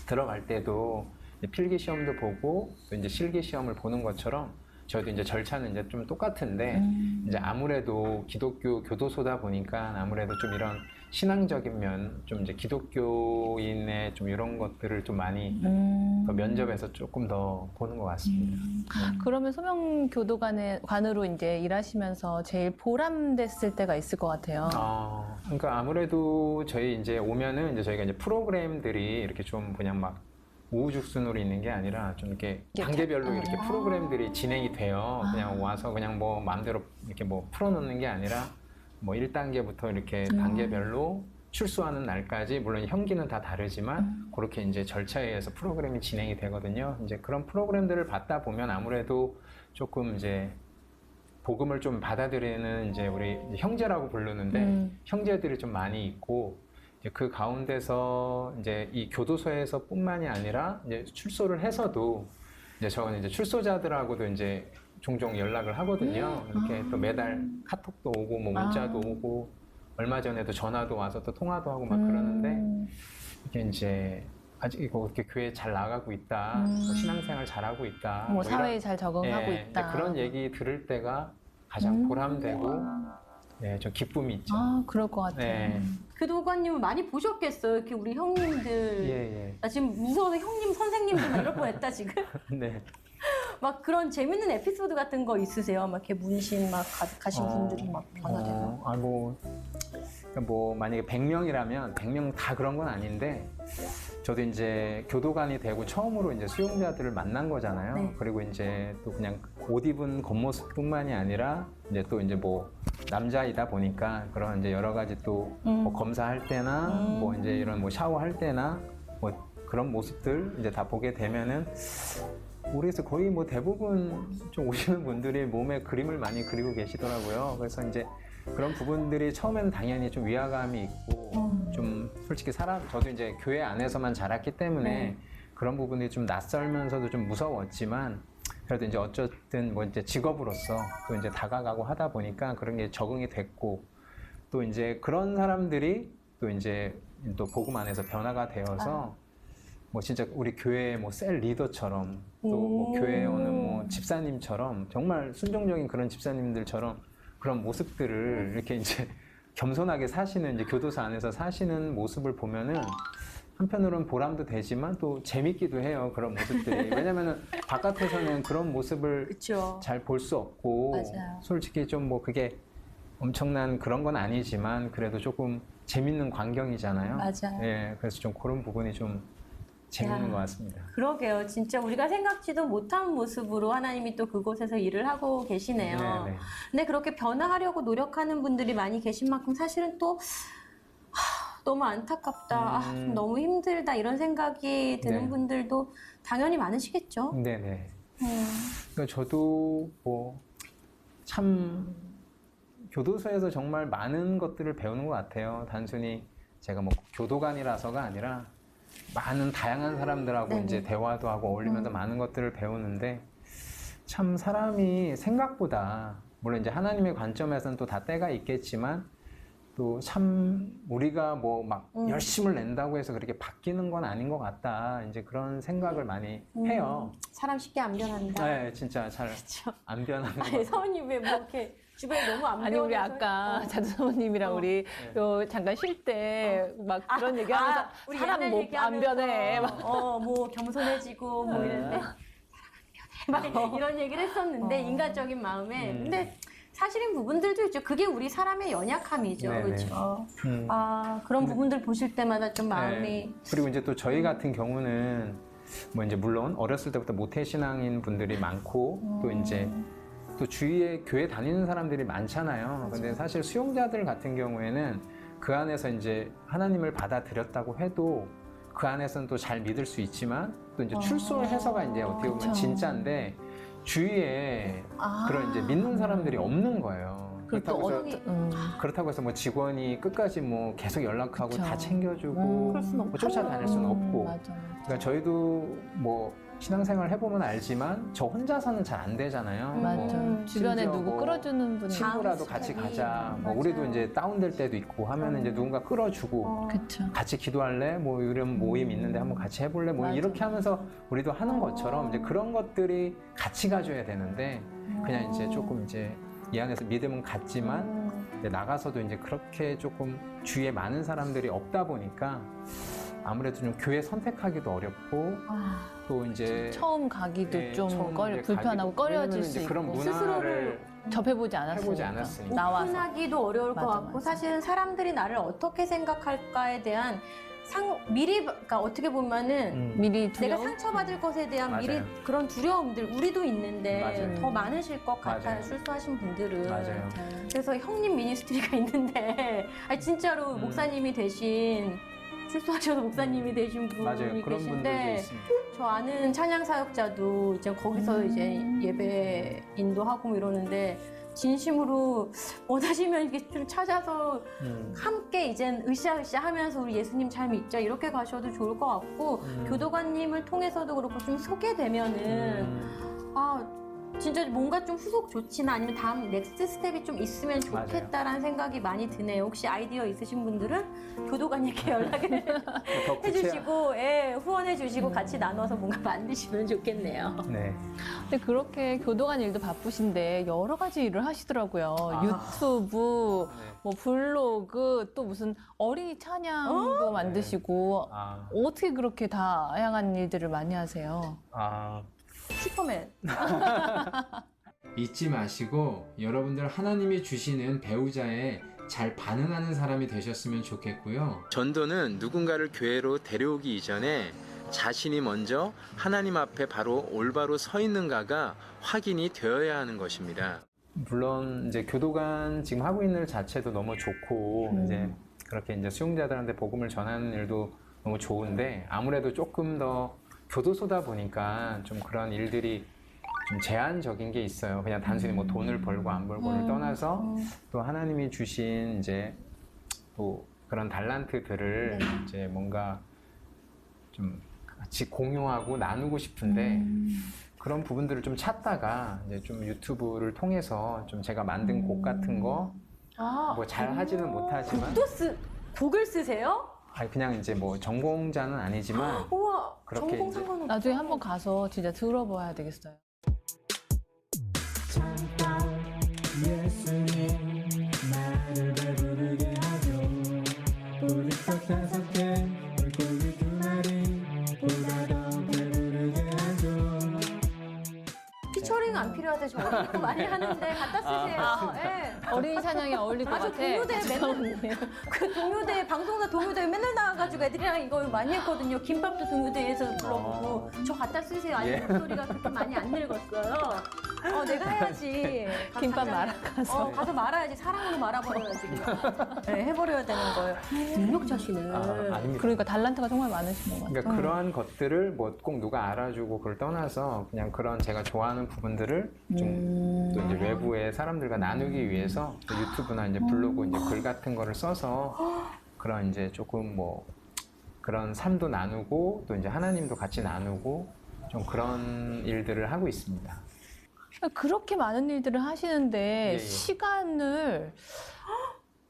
들어갈 때도 이제 필기 시험도 보고 또 이제 실기 시험을 보는 것처럼 저희도 이제 절차는 이제 좀 똑같은데 이제 아무래도 기독교 교도소다 보니까 아무래도 좀 이런 신앙적인 면, 좀 이제 기독교인의 좀 이런 것들을 좀 많이 더 면접에서 조금 더 보는 것 같습니다. 그러면 소명 교도관으로 이제 일하시면서 제일 보람됐을 때가 있을 것 같아요. 그러니까 아무래도 저희 이제 오면은 이제 저희가 이제 프로그램들이 이렇게 좀 그냥 막 우후죽순으로 있는 게 아니라 좀 이렇게 단계별로 이렇게 프로그램들이 진행이 돼요. 그냥 와서 그냥 뭐 마음대로 이렇게 뭐 풀어놓는 게 아니라 뭐 1단계부터 이렇게 단계별로 출소하는 날까지 물론 형기는 다 다르지만 그렇게 이제 절차에 의해서 프로그램이 진행이 되거든요. 이제 그런 프로그램들을 받다 보면 아무래도 조금 이제 복음을 좀 받아들이는 이제 우리 형제라고 부르는데 형제들이 좀 많이 있고 이제 그 가운데서 이제 이 교도소에서뿐만이 아니라 이제 출소를 해서도 이제 저는 이제 출소자들하고도 이제 종종 연락을 하거든요. 이렇게 또 매달 카톡도 오고 뭐 문자도 오고 얼마 전에도 전화도 와서 또 통화도 하고 막 그러는데 이게 이제 아직 이거 이렇게 교회 잘 나가고 있다, 뭐 신앙생활 잘하고 있다, 뭐 이런, 사회에 잘 적응하고 예, 있다. 이제 그런 얘기 들을 때가 가장 보람되고 네, 좀 기쁨이 있죠. 그럴 것 같아요. 네. 교도관님은 많이 보셨겠어요. 이렇게 우리 형님들. 예, 나 지금 무서워서 형님, 선생님들 막 이럴 뻔했다 지금. 예. 네. 막 그런 재밌는 에피소드 같은 거 있으세요? 막 이렇게 문신 막 가신 분들이 막 변화돼서. 뭐 만약에 100명이라면 100명 다 그런 건 아닌데 저도 이제 교도관이 되고 처음으로 이제 수용자들을 만난 거잖아요. 네. 그리고 이제 또 그냥 옷 입은 겉모습뿐만이 아니라 이제 또 이제 뭐 남자이다 보니까 그런 이제 여러 가지 또 뭐 검사할 때나 뭐 이제 이런 뭐 샤워할 때나 뭐 그런 모습들 이제 다 보게 되면은 우리에서 거의 뭐 대부분 좀 오시는 분들이 몸에 그림을 많이 그리고 계시더라고요. 그래서 이제 그런 부분들이 처음에는 당연히 좀 위화감이 있고 좀 솔직히 저도 이제 교회 안에서만 자랐기 때문에 그런 부분이 좀 낯설면서도 좀 무서웠지만 그래도 이제 어쨌든 뭐 이제 직업으로서 또 이제 다가가고 하다 보니까 그런 게 적응이 됐고 또 이제 그런 사람들이 또 이제 또 복음 안에서 변화가 되어서 뭐 진짜 우리 교회의 뭐 셀 리더처럼 또 뭐 교회에 오는 뭐 집사님처럼 정말 순종적인 그런 집사님들처럼 그런 모습들을 이렇게 이제 겸손하게 사시는 이제 교도소 안에서 사시는 모습을 보면은 한편으로는 보람도 되지만 또 재밌기도 해요. 그런 모습들이. 왜냐면은 바깥에서는 그런 모습을 잘 볼 수 없고 맞아요. 솔직히 좀 뭐 그게 엄청난 그런 건 아니지만 그래도 조금 재밌는 광경이잖아요. 맞아요. 예, 그래서 좀 그런 부분이 좀 재밌는 것 같습니다. 그러게요. 진짜 우리가 생각지도 못한 모습으로 하나님이 또 그곳에서 일을 하고 계시네요. 네네. 근데 그렇게 변화하려고 노력하는 분들이 많이 계신 만큼 사실은 또 너무 안타깝다, 좀 너무 힘들다 이런 생각이 드는 네. 분들도 당연히 많으시겠죠. 네네. 그러니까 저도 뭐 참 교도소에서 정말 많은 것들을 배우는 것 같아요. 단순히 제가 뭐 교도관이라서가 아니라 많은 다양한 사람들하고 네네. 이제 대화도 하고 어울리면서 많은 것들을 배우는데 참 사람이 생각보다 물론 이제 하나님의 관점에서는 또 다 때가 있겠지만 또 참 우리가 뭐 막 열심을 낸다고 해서 그렇게 바뀌는 건 아닌 것 같다. 이제 그런 생각을 많이 해요. 사람 쉽게 안 변한다. 네, 진짜 잘 안 변하는 것 아니 같아요. 서원님 왜 뭐 이렇게 주변에 너무 안 아니 우리 변해서 아까 자두사모님이랑 우리 요 잠깐 쉴 때 막 그런 얘기하면서 우리 사람 옛날 뭐 안 얘기하면서, 변해 막 뭐 겸손해지고 뭐 이런데 사람 안 변해 막 이런 얘기를 했었는데 인간적인 마음에 근데 사실인 부분들도 있죠. 그게 우리 사람의 연약함이죠. 네네. 그렇죠. 음. 그런 부분들 보실 때마다 좀 마음이 네. 그리고 이제 또 저희 같은 경우는 뭐 이제 물론 어렸을 때부터 모태신앙인 분들이 많고 또 이제 또 주위에 교회 다니는 사람들이 많잖아요. 근데 사실 수용자들 같은 경우에는 그 안에서 이제 하나님을 받아들였다고 해도 그 안에서는 또 잘 믿을 수 있지만 또 이제 출소를 해서가 이제 어떻게 보면 그쵸. 진짜인데 주위에 그런 이제 믿는 사람들이 없는 거예요. 그리고 또 그렇다고 해서 뭐 직원이 끝까지 뭐 계속 연락하고 그쵸. 다 챙겨주고 그럴 순 뭐 쫓아다닐 수는 없고 맞아. 그러니까 저희도 뭐 신앙생활 해보면 알지만 저 혼자서는 잘 안 되잖아요. 맞죠. 뭐 주변에 심지어 누구 뭐 끌어주는 분이. 친구라도 같이 스텝이. 가자. 뭐 맞아요. 우리도 이제 다운될 때도 있고 하면 이제 누군가 끌어주고 그쵸. 같이 기도할래? 뭐 이런 모임 있는데 한번 같이 해볼래? 뭐 맞아. 이렇게 하면서 우리도 하는 것처럼 이제 그런 것들이 같이 가줘야 되는데 그냥 이제 조금 이제 이 안에서 믿음은 같지만 이제 나가서도 이제 그렇게 조금 주위에 많은 사람들이 없다 보니까 아무래도 좀 교회 선택하기도 어렵고 또 이제 처음 가기도 네, 좀 처음 이제 불편하고 가기도- 꺼려질 왜냐면은 수 이제 있고. 그런 문화를 스스로를 접해보지 않았으니까. 해보지 않았으니까. 나와서. 오픈하기도 어려울 맞아, 것 같고 맞아. 사실은 사람들이 나를 어떻게 생각할까에 대한 미리 그러니까 어떻게 보면은 미리 내가 두려움? 상처받을 것에 대한 맞아요. 미리 그런 두려움들 우리도 있는데 맞아요. 더 많으실 것 같아요. 맞아요. 출소하신 분들은. 맞아요. 그래서 형님 미니스트리가 있는데 아니 진짜로 음. 목사님이 되신 출소하셔서 목사님이 되신 분이 맞아요. 그런 분들도 계신데 있습니다. 저 아는 찬양 사역자도 이제 거기서 이제 예배 인도하고 뭐 이러는데 진심으로 원하시면 이렇게 좀 찾아서 함께 이젠 으쌰으쌰 하면서 우리 예수님 잘 믿자 이렇게 가셔도 좋을 것 같고 교도관님을 통해서도 그렇고 좀 소개되면은 아 진짜 뭔가 좀 후속 조치나 아니면 다음 넥스트 스텝이 좀 있으면 맞아요. 좋겠다라는 생각이 많이 드네요. 혹시 아이디어 있으신 분들은 교도관님께 연락을 더 구체화- 해주시고 예, 후원해주시고 같이 나눠서 뭔가 만드시면 좋겠네요. 네. 근데 그렇게 교도관 일도 바쁘신데 여러 가지 일을 하시더라고요. 유튜브, 네. 뭐 블로그, 또 무슨 어린이 찬양도 만드시고 아, 어떻게 그렇게 다양한 일들을 많이 하세요? 슈퍼맨. 잊지 마시고 여러분들 하나님이 주시는 배우자에 잘 반응하는 사람이 되셨으면 좋겠고요. 전도는 누군가를 교회로 데려오기 이전에 자신이 먼저 하나님 앞에 바로 올바로 서 있는가가 확인이 되어야 하는 것입니다. 물론 이제 교도관 지금 하고 있는 일 자체도 너무 좋고 이제 그렇게 이제 수용자들한테 복음을 전하는 일도 너무 좋은데 아무래도 조금 더 교도소다 보니까 좀 그런 일들이 좀 제한적인 게 있어요. 그냥 단순히 뭐 돈을 벌고 안 벌고를 떠나서 또 하나님이 주신 이제 또 그런 달란트들을 이제 뭔가 좀 같이 공유하고 나누고 싶은데 그런 부분들을 좀 찾다가 이제 좀 유튜브를 통해서 좀 제가 만든 곡 같은 거 뭐 잘 하지는 못하지만 곡을 쓰세요? 아니 그냥 이제 뭐 전공자는 아니지만 우와, 그렇게 전공 이제- 상관없어. 나중에 한번 가서 진짜 들어봐야 되겠어요. 예수님 나를 배부르게 하죠. 보리떡 5개 물고기 2마리 보다 더 배부르게 하죠. 피처링 안 필요하세요? 저 어린이 거 많이 하는데 갖다 쓰세요. 예. 어린이 찬양에 어울릴 것 아, 저 같아. 동요대에 맨날 그 동요대 방송사 동요대에 맨날 나와가지고 애들이랑 이거 많이 했거든요. 김밥도 동요대에서 불러보고 저 갖다 쓰세요. 아니 예. 목소리가 그렇게 많이 안 늙었어요. 내가 해야지. 김밥 가자. 말아가서. 가서 말아야지. 사랑으로 말아버려야지. 그냥. 네, 해버려야 되는 거예요. 능력자시네. 아닙니다. 그러니까 달란트가 정말 많으신 것 같아요. 그러니까 그러한 것들을 뭐 꼭 누가 알아주고 그걸 떠나서 그냥 그런 제가 좋아하는 부분들을 좀 또 이제 외부의 사람들과 나누기 위해서 또 유튜브나 이제 블로그 이제 글 같은 거를 써서 그런 이제 조금 뭐 그런 삶도 나누고 또 이제 하나님도 같이 나누고 좀 그런 일들을 하고 있습니다. 그렇게 많은 일들을 하시는데 예. 시간을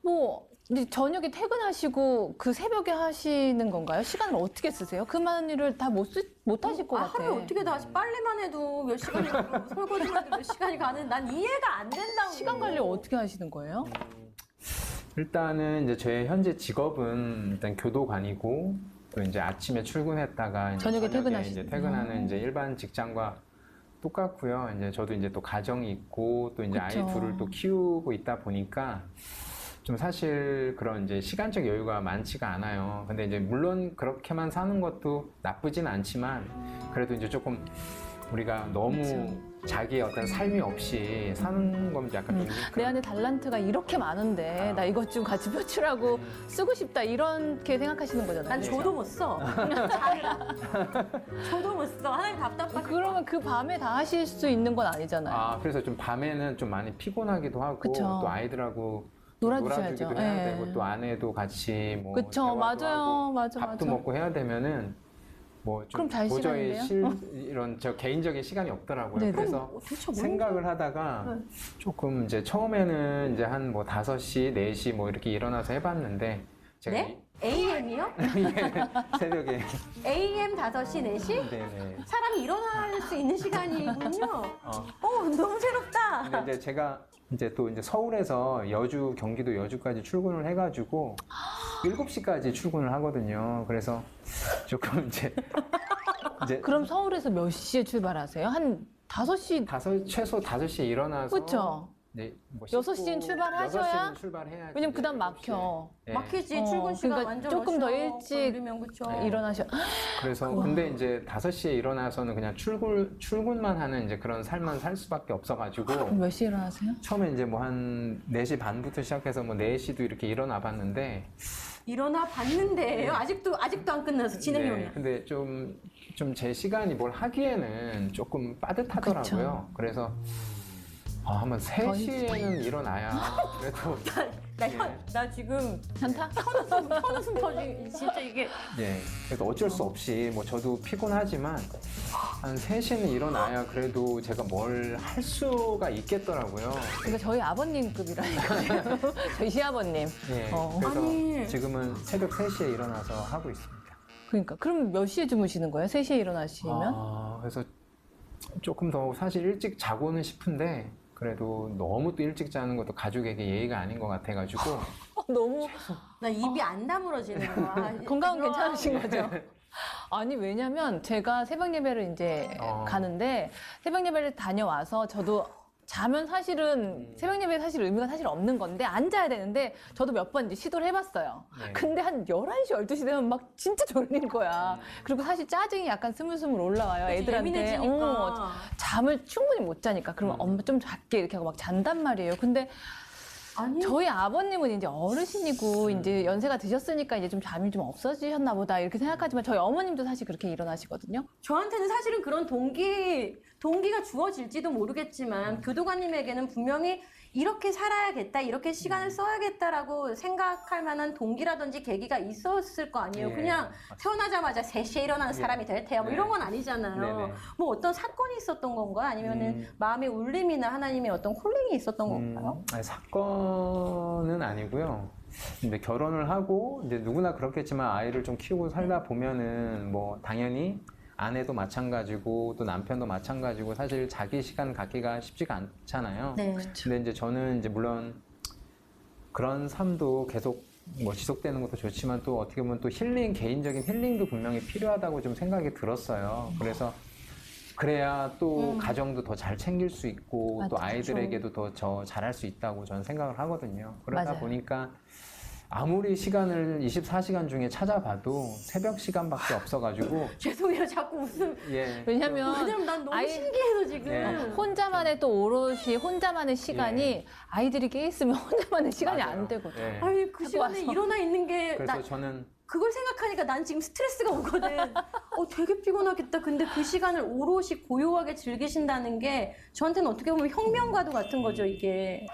뭐 이제 저녁에 퇴근하시고 그 새벽에 하시는 건가요? 시간을 어떻게 쓰세요? 그 많은 일을 다 못 하실 것 같아. 하루에 어떻게 다 빨래만 해도 몇 시간이 가고 설거지만 해도 몇 시간이 가는 난 이해가 안 된다고. 시간 관리 어떻게 하시는 거예요? 일단은 이제 제 현재 직업은 일단 교도관이고 또 이제 아침에 출근했다가 이제 저녁에 이제 퇴근하시는 퇴근하는 이제 일반 직장과 똑같고요. 이제 저도 이제 또 가정이 있고 또 이제 아이 그쵸. 둘을 또 키우고 있다 보니까 좀 사실 그런 이제 시간적 여유가 많지가 않아요. 근데 이제 물론 그렇게만 사는 것도 나쁘진 않지만 그래도 이제 조금 우리가 너무 자기의 어떤 삶이 없이 사는 건 약간 좀 내 안에 달란트가 이렇게 많은데 나 이것 좀 같이 표출하고 쓰고 싶다 이렇게 생각하시는 거잖아요. 난 저도 못 써. 자기가. 저도 못 써. 하나님 답답하게. 그러면 그 밤에 다 하실 수 있는 건 아니잖아요. 그래서 좀 밤에는 좀 많이 피곤하기도 하고 그쵸. 또 아이들하고 놀아주셔야죠. 놀아주기도 해야 예. 되고 또 아내도 같이 뭐 그쵸, 대화도 맞아요. 하고 맞아, 밥도 맞아. 먹고 해야 되면은 뭐 그럼 좀 잘 도저히 시간인데요? 이런 저 개인적인 시간이 없더라고요. 네네. 그래서 도대체 뭐 생각을 하다가 조금 이제 처음에는 이제 한 뭐 5시, 4시 뭐 이렇게 일어나서 해봤는데 제가 네? AM이요? 예, 새벽에 AM 5시, 4시? 네네. 사람이 일어날 수 있는 시간이군요. 어. 너무 새롭다. 근데 이제 제가 이제 또 이제 서울에서 여주, 경기도 여주까지 출근을 해가지고 7시까지 출근을 하거든요. 그래서 조금 이제 그럼 서울에서 몇 시에 출발하세요? 한 5시 최소 5시에 일어나서 그쵸? 네, 뭐 6시엔 출발하셔야? 6시는 출발해야지. 왜냐면 그다음 이제 막혀. 7시에. 예. 막히지 출근 시간 그러니까 완전 조금 더 러시아워 일찍 걸리면 그쵸. 일어나셔. 그래서 근데 이제 5시에 일어나서는 그냥 출근만 하는 이제 그런 삶만 살 수밖에 없어가지고 그럼 몇 시에 일어나세요? 처음에 이제 뭐 한 4시 반부터 시작해서 뭐 4시도 이렇게 일어나 봤는데 일어나 봤는데요. 아직도 안 끝나서 진행형이야. 네, 근데 좀 제 시간이 뭘 하기에는 조금 빠듯하더라고요. 그래서 한번 3시에는 일어나야 그래도 나 지금 현타? 현웃음 터지. 진짜 이게 예, 그래서 어쩔 수 없이 뭐 저도 피곤하지만 한 3시는 일어나야 그래도 제가 뭘 할 수가 있겠더라고요. 그러니까 저희 아버님급이라니까요. 저희 시아버님. 예, 어. 그래서 아니. 지금은 새벽 3시에 일어나서 하고 있습니다. 그러니까 그럼 몇 시에 주무시는 거예요? 3시에 일어나시면? 그래서 조금 더 사실 일찍 자고는 싶은데 그래도 너무 또 일찍 자는 것도 가족에게 예의가 아닌 것 같아가지고 너무 나 입이 안 다물어지는 거야. 건강은 괜찮으신 거죠? 아니 왜냐면 제가 새벽 예배를 이제 가는데 새벽 예배를 다녀와서 저도 자면 사실은 새벽 예배 사실 의미가 사실 없는 건데 안 자야 되는데 저도 몇 번 이제 시도를 해봤어요. 네. 근데 한 11시, 12시 되면 막 진짜 졸린 거야. 그리고 사실 짜증이 약간 스물스물 올라와요. 애들한테. 예민해지니까. 잠을 충분히 못 자니까. 그러면 엄마 좀 작게 이렇게 하고 막 잔단 말이에요. 근데 아니 저희 아버님은 이제 어르신이고 이제 연세가 드셨으니까 이제 좀 잠이 좀 없어지셨나 보다 이렇게 생각하지만 저희 어머님도 사실 그렇게 일어나시거든요. 저한테는 사실은 그런 동기가 주어질지도 모르겠지만 교도관님에게는 분명히 이렇게 살아야겠다, 이렇게 시간을 써야겠다라고 생각할 만한 동기라든지 계기가 있었을 거 아니에요. 예, 그냥 태어나자마자 3시에 일어나는 사람이 될 테야 뭐 네. 이런 건 아니잖아요. 네네. 뭐 어떤 사건이 있었던 건가요? 아니면은 마음의 울림이나 하나님의 어떤 콜링이 있었던 건가요? 아니, 사건은 아니고요. 근데 결혼을 하고 이제 누구나 그렇겠지만 아이를 좀 키우고 살다 보면은 뭐 당연히 아내도 마찬가지고 또 남편도 마찬가지고 사실 자기 시간 갖기가 쉽지가 않잖아요. 네. 근데 이제 저는 이제 물론 그런 삶도 계속 뭐 지속되는 것도 좋지만 또 어떻게 보면 또 개인적인 힐링도 분명히 필요하다고 좀 생각이 들었어요. 그래서 그래야 또 가정도 더 잘 챙길 수 있고 또 맞아, 아이들에게도 더 잘할 수 있다고 저는 생각을 하거든요. 그러다 맞아요. 보니까 아무리 시간을 24시간 중에 찾아봐도 새벽 시간밖에 없어가지고 죄송해요. 자꾸 웃음. 예. 왜냐면 난 너무 아이- 신기해서 지금. 예. 혼자만의 또 오롯이 혼자만의 시간이 아이들이 깨 있으면 혼자만의 시간이 맞아요. 안 되거든. 예. 아니 그 시간에 와서. 일어나 있는 게 그래서 저는 그걸 생각하니까 난 지금 스트레스가 오거든. 되게 피곤하겠다. 근데 그 시간을 오롯이 고요하게 즐기신다는 게 저한테는 어떻게 보면 혁명과도 같은 거죠, 이게.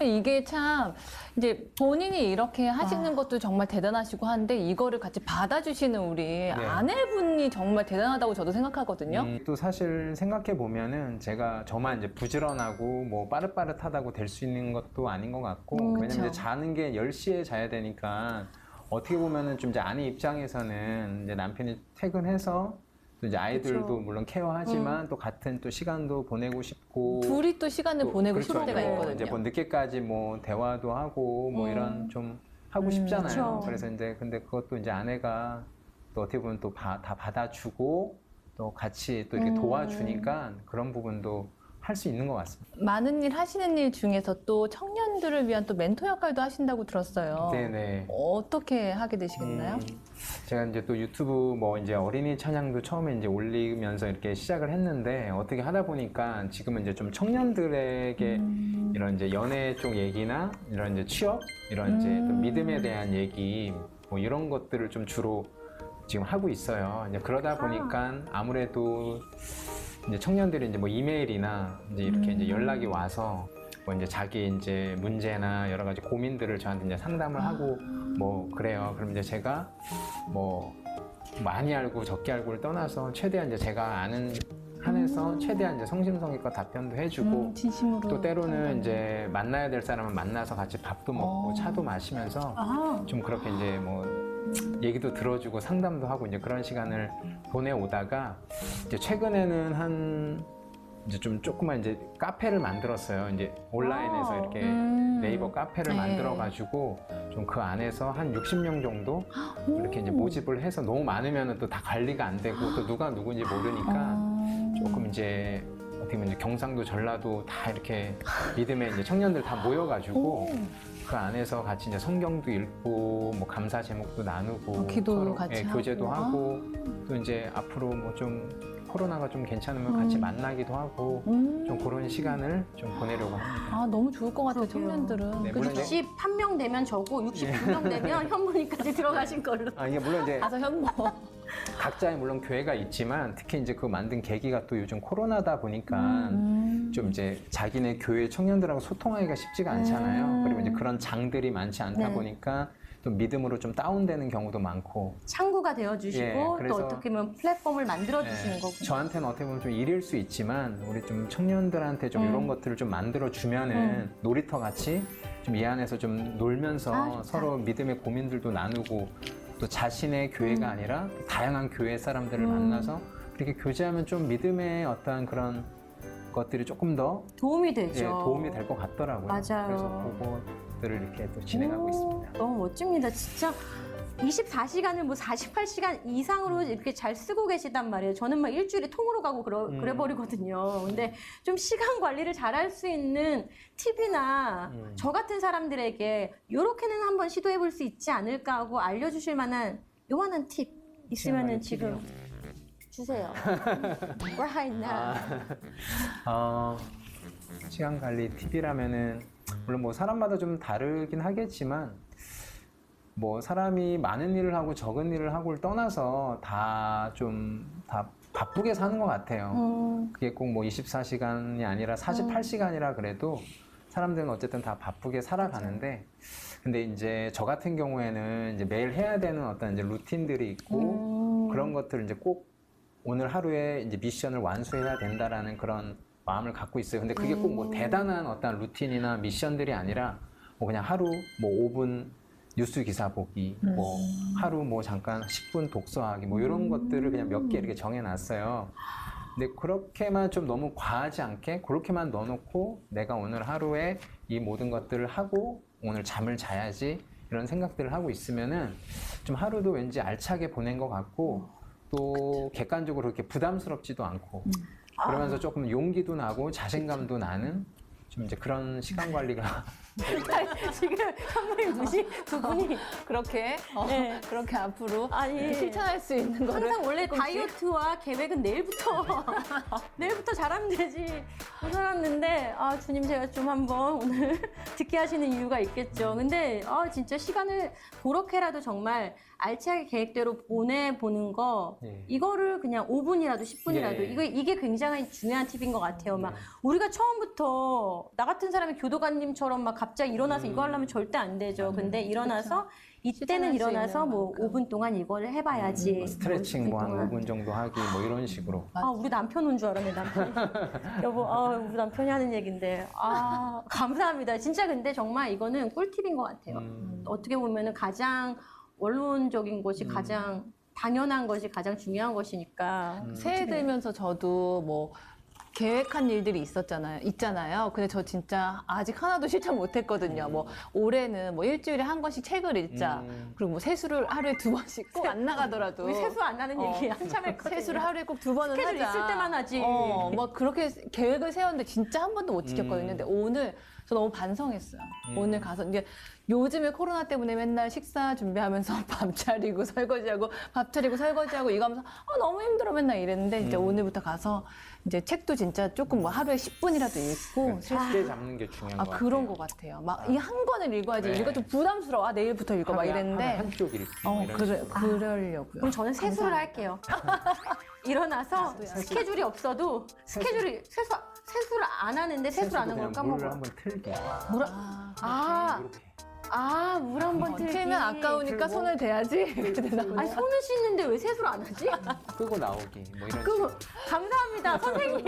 이게 참 이제 본인이 이렇게 하시는 것도 정말 대단하시고 한데 이거를 같이 받아주시는 우리 아내분이 정말 대단하다고 저도 생각하거든요. 또 사실 생각해 보면은 제가 저만 이제 부지런하고 뭐 빠릇빠릇하다고 될 수 있는 것도 아닌 것 같고 왜냐면 그쵸. 이제 자는 게 10시에 자야 되니까 어떻게 보면은 좀 이제 아내 입장에서는 이제 남편이 퇴근해서 또 이제 아이들도 그쵸. 물론 케어하지만 또 같은 또 시간도 보내고 싶고 둘이 또 시간을 또 보내고 그렇죠. 싶을 때가 뭐 있거든요. 이제 뭐 늦게까지 뭐 대화도 하고 뭐 이런 좀 하고 싶잖아요. 그쵸. 그래서 이제 근데 그것도 이제 아내가 또 어떻게 보면 또 다 받아주고 또 같이 또 이렇게 도와주니까 그런 부분도 할 수 있는 것 같습니다. 많은 일 하시는 일 중에서 또 청년들을 위한 또 멘토 역할도 하신다고 들었어요. 네네. 어떻게 하게 되시겠나요? 제가 이제 또 유튜브 뭐 이제 어린이 찬양도 처음에 이제 올리면서 이렇게 시작을 했는데 어떻게 하다 보니까 지금은 이제 좀 청년들에게 이런 이제 연애 쪽 얘기나 이런 이제 취업, 이런 이제 또 믿음에 대한 얘기 뭐 이런 것들을 좀 주로 지금 하고 있어요. 이제 그러다 보니까 아무래도 이제 청년들이 이제 뭐 이메일이나 이제 이렇게 이제 연락이 와서 뭐 이제 자기 이제 문제나 여러 가지 고민들을 저한테 이제 상담을 하고 뭐 그래요. 그럼 이제 제가 뭐 많이 알고 적게 알고를 떠나서 최대한 이제 제가 아는 한에서 최대한 이제 성심성의껏 답변도 해주고 진심으로. 또 때로는 이제 만나야 될 사람은 만나서 같이 밥도 먹고 차도 마시면서 좀 그렇게 이제 뭐 얘기도 들어주고 상담도 하고 이제 그런 시간을 보내오다가 이제 최근에는 한 이제 좀 조그만 이제 카페를 만들었어요. 이제 온라인에서 이렇게 네이버 카페를 네. 만들어가지고 좀 그 안에서 한 60명 정도 이렇게 이제 모집을 해서 너무 많으면 또 다 관리가 안 되고 또 누가 누군지 모르니까 조금 이제 어떻게 보면 이제 경상도 전라도 다 이렇게 믿음의 이제 청년들 다 모여가지고 그 안에서 같이 이제 성경도 읽고 뭐 감사 제목도 나누고 기도 서로, 같이 예, 하고. 교제도 하고 또 이제 앞으로 뭐 좀 코로나가 좀 괜찮으면 같이 만나기도 하고 좀 그런 시간을 좀 보내려고 합니다. 아, 너무 좋을 것 같아요, 그러게요. 청년들은. 네, 그죠? 물론 이제- 61명 되면 저고 69명 되면 현문이까지 들어가신 걸로. 아 이게 물론 이제 가서 현모. 각자의 물론 교회가 있지만 특히 이제 그 만든 계기가 또 요즘 코로나다 보니까 좀 이제 자기네 교회 청년들하고 소통하기가 쉽지가 않잖아요. 그리고 이제 그런 장들이 많지 않다 네. 보니까 또 믿음으로 좀 다운되는 경우도 많고. 창구가 되어주시고 예, 또 그래서- 어떻게 보면 플랫폼을 만들어주시는 예, 거고. 저한테는 어떻게 보면 좀 일일 수 있지만 우리 좀 청년들한테 좀 이런 것들을 좀 만들어 주면은 놀이터 같이 좀 이 안에서 좀 놀면서 아, 좋다. 서로 믿음의 고민들도 나누고 또 자신의 교회가 아니라 다양한 교회 사람들을 만나서 그렇게 교제하면 좀 믿음의 어떤 그런 것들이 조금 더 도움이 되죠. 예, 도움이 될 것 같더라고요. 맞아요. 그래서 그것들을 이렇게 또 진행하고 있습니다. 너무 멋집니다. 진짜 24시간을 뭐 48시간 이상으로 이렇게 잘 쓰고 계시단 말이에요. 저는 막 일주일에 통으로 가고 그래 버리거든요. 근데 좀 시간 관리를 잘할 수 있는 팁이나 저 같은 사람들에게 요렇게는 한번 시도해 볼 수 있지 않을까 하고 알려주실 만한 요만한 팁 있으면은 지금 주세요. Right now. 시간 관리 팁이라면은 물론 뭐 사람마다 좀 다르긴 하겠지만 뭐 사람이 많은 일을 하고 적은 일을 하고를 떠나서 다 바쁘게 사는 것 같아요. 그게 꼭 뭐 24시간이 아니라 48시간이라 그래도 사람들은 어쨌든 다 바쁘게 살아가는데 근데 이제 저 같은 경우에는 이제 매일 해야 되는 어떤 이제 루틴들이 있고 그런 것들을 이제 꼭 오늘 하루에 이제 미션을 완수해야 된다라는 그런 마음을 갖고 있어요. 근데 그게 꼭 뭐 대단한 어떤 루틴이나 미션들이 아니라 뭐 그냥 하루 뭐 5분 뉴스 기사 보기, 뭐 하루 뭐 잠깐 10분 독서하기, 뭐 이런 것들을 그냥 몇 개 이렇게 정해놨어요. 근데 그렇게만 좀 너무 과하지 않게 그렇게만 넣어놓고 내가 오늘 하루에 이 모든 것들을 하고 오늘 잠을 자야지 이런 생각들을 하고 있으면은 좀 하루도 왠지 알차게 보낸 것 같고 또 객관적으로 그렇게 부담스럽지도 않고 그러면서 조금 용기도 나고 자신감도 나는 좀 이제 그런 시간 관리가 지금 현무님 두 분이 그렇게, 네. 그렇게 앞으로 아니, 이렇게 실천할 수 있는 거를. 항상 원래 조금씩. 다이어트와 계획은 내일부터 잘하면 되지 못 살았는데 아 주님 제가 좀 한번 오늘 듣게 하시는 이유가 있겠죠. 근데 진짜 시간을 그렇게라도 정말 알차게 계획대로 보내보는 거 예. 이거를 그냥 5분이라도 10분이라도 예. 이게 굉장히 중요한 팁인 것 같아요. 막 우리가 처음부터 나 같은 사람이 교도관님처럼 막 갑자기 일어나서 이거 하려면 절대 안 되죠. 근데 일어나서 이때는 실천할 수 일어나서 있는 뭐 만큼. 5분 동안 이거를 해봐야지. 스트레칭 뭐 한 동안. 5분 정도 하기 뭐 이런 식으로 우리 남편 온 줄 알았네, 남편이. 여보, 우리 남편이 하는 얘긴데. 감사합니다. 진짜 근데 정말 이거는 꿀팁인 것 같아요. 어떻게 보면은 가장 원론적인 것이 가장 당연한 것이 가장 중요한 것이니까. 새해 들면서 저도 뭐 계획한 일들이 있잖아요. 근데 저 진짜 아직 하나도 실천 못 했거든요. 뭐 올해는 뭐 일주일에 한 권씩 책을 읽자. 그리고 뭐 세수를 하루에 2번씩 꼭 안 나가더라도. 우리 세수 안 하는 얘기 한참 했거든요. 세수를 하루에 꼭 2번은 스케줄 하자. 있을 때만 하지. 막 그렇게 계획을 세웠는데 진짜 한 번도 못 지켰거든요. 근데 오늘 저 너무 반성했어요. 오늘 가서 이제 요즘에 코로나 때문에 맨날 식사 준비하면서 밥 차리고 설거지하고 밥 차리고 설거지하고 이거 하면서 너무 힘들어 맨날 이랬는데 이제 오늘부터 가서 이제 책도 진짜 조금 뭐 하루에 10분이라도 읽고 쉽게 잡는 게 중요한 것 같아요. 그런 것 같아요. 막 이 한 권을 읽어야지. 네. 이거 좀 부담스러워. 내일부터 읽어 막 하루에 이랬는데. 한쪽 읽기 뭐 이런 식으로. 그러려고요. 그럼 저는 세수를 할게요. 일어나서 스케줄이 없어도 세수를 안 하는데 세수를 안 한 걸 그냥 물을 까먹어. 한번 틀게 물을 이렇게 아, 물 한 번 틀기. 틀면 아까우니까 손을 대야지. 이렇게 되나? 아니, 손을 씻는데 왜 세수를 안 하지? 끄고 나오기 뭐 이런 그거 감사합니다, 선생님.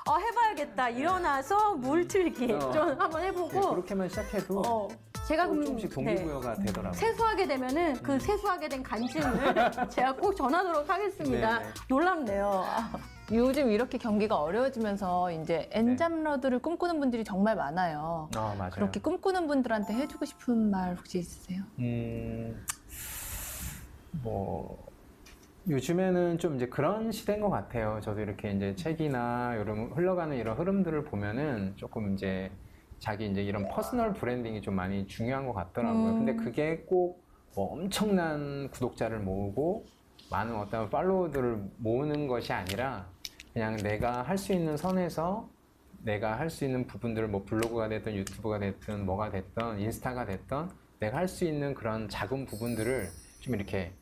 해봐야겠다. 일어나서 물 틀기. 좀 한번 해보고. 그렇게만 시작해도 제가 그럼 조금씩 동기부여가 되더라고요. 세수하게 되면은 그 세수하게 된 간증을 제가 꼭 전하도록 하겠습니다. 네네. 놀랍네요. 요즘 이렇게 경기가 어려워지면서 이제 엔잡러들을 꿈꾸는 분들이 정말 많아요. 맞아요. 그렇게 꿈꾸는 분들한테 해주고 싶은 말 혹시 있으세요? 뭐 요즘에는 좀 이제 그런 시대인 것 같아요. 저도 이렇게 이제 책이나 이런 흘러가는 이런 흐름들을 보면은 조금 이제 자기 이제 이런 퍼스널 브랜딩이 좀 많이 중요한 것 같더라고요. 근데 그게 꼭 뭐 엄청난 구독자를 모으고 많은 어떤 팔로워들을 모으는 것이 아니라 그냥 내가 할 수 있는 선에서 내가 할 수 있는 부분들을 뭐 블로그가 됐든 유튜브가 됐든 뭐가 됐든 인스타가 됐든 내가 할 수 있는 그런 작은 부분들을 좀 이렇게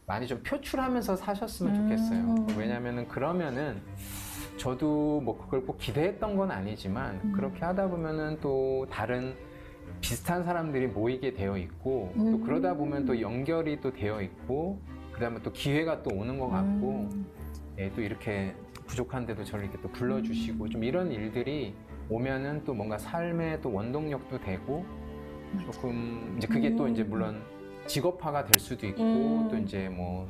많이 좀 표출하면서 사셨으면 좋겠어요. 왜냐면은 그러면은 저도 뭐 그걸 꼭 기대했던 건 아니지만 그렇게 하다 보면은 또 다른 비슷한 사람들이 모이게 되어 있고 또 그러다 보면 또 연결이 또 되어 있고 그다음에 또 기회가 또 오는 것 같고 예, 또 이렇게 부족한데도 저를 이렇게 또 불러주시고 좀 이런 일들이 오면은 또 뭔가 삶의 또 원동력도 되고 조금 이제 그게 또 이제 물론 직업화가 될 수도 있고 또 이제 뭐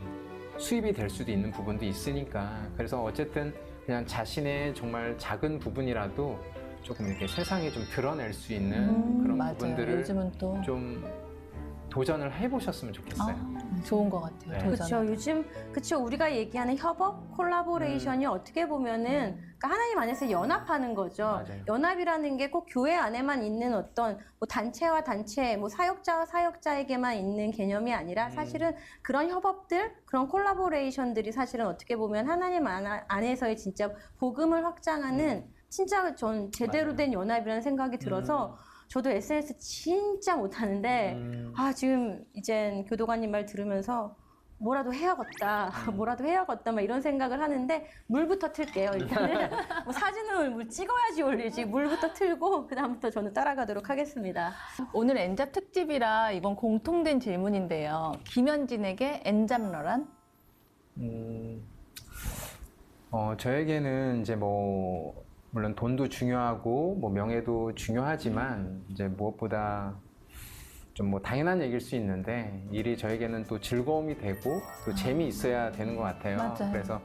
수입이 될 수도 있는 부분도 있으니까 그래서 어쨌든 그냥 자신의 정말 작은 부분이라도 조금 이렇게 세상에 좀 드러낼 수 있는 그런 맞아요. 부분들을 요즘은 또 좀 도전을 해보셨으면 좋겠어요. 좋은 것 같아요. 네. 도전. 그렇죠. 요즘 우리가 얘기하는 협업, 콜라보레이션이 어떻게 보면은 그러니까 하나님 안에서 연합하는 거죠. 맞아요. 연합이라는 게 꼭 교회 안에만 있는 어떤 뭐 단체와 단체, 뭐 사역자와 사역자에게만 있는 개념이 아니라 사실은 그런 협업들, 그런 콜라보레이션들이 사실은 어떻게 보면 하나님 안에서의 진짜 복음을 확장하는 진짜 전 제대로 된 연합이라는 생각이 들어서 저도 SNS 진짜 못하는데 지금 이젠 교도관님 말 들으면서 뭐라도 해야겠다, 뭐라도 해야겠다 막 이런 생각을 하는데 물부터 틀게요. 일단은 뭐 사진을 물 찍어야지 올리지 물부터 틀고 그다음부터 저는 따라가도록 하겠습니다. 오늘 엔잡 특집이라 이건 공통된 질문인데요. 김현진에게 엔잡러란? 저에게는 이제 뭐 물론 돈도 중요하고 뭐 명예도 중요하지만 이제 무엇보다 좀 뭐 당연한 얘기일 수 있는데 일이 저에게는 또 즐거움이 되고 또 재미있어야 되는 것 같아요. 맞아요. 그래서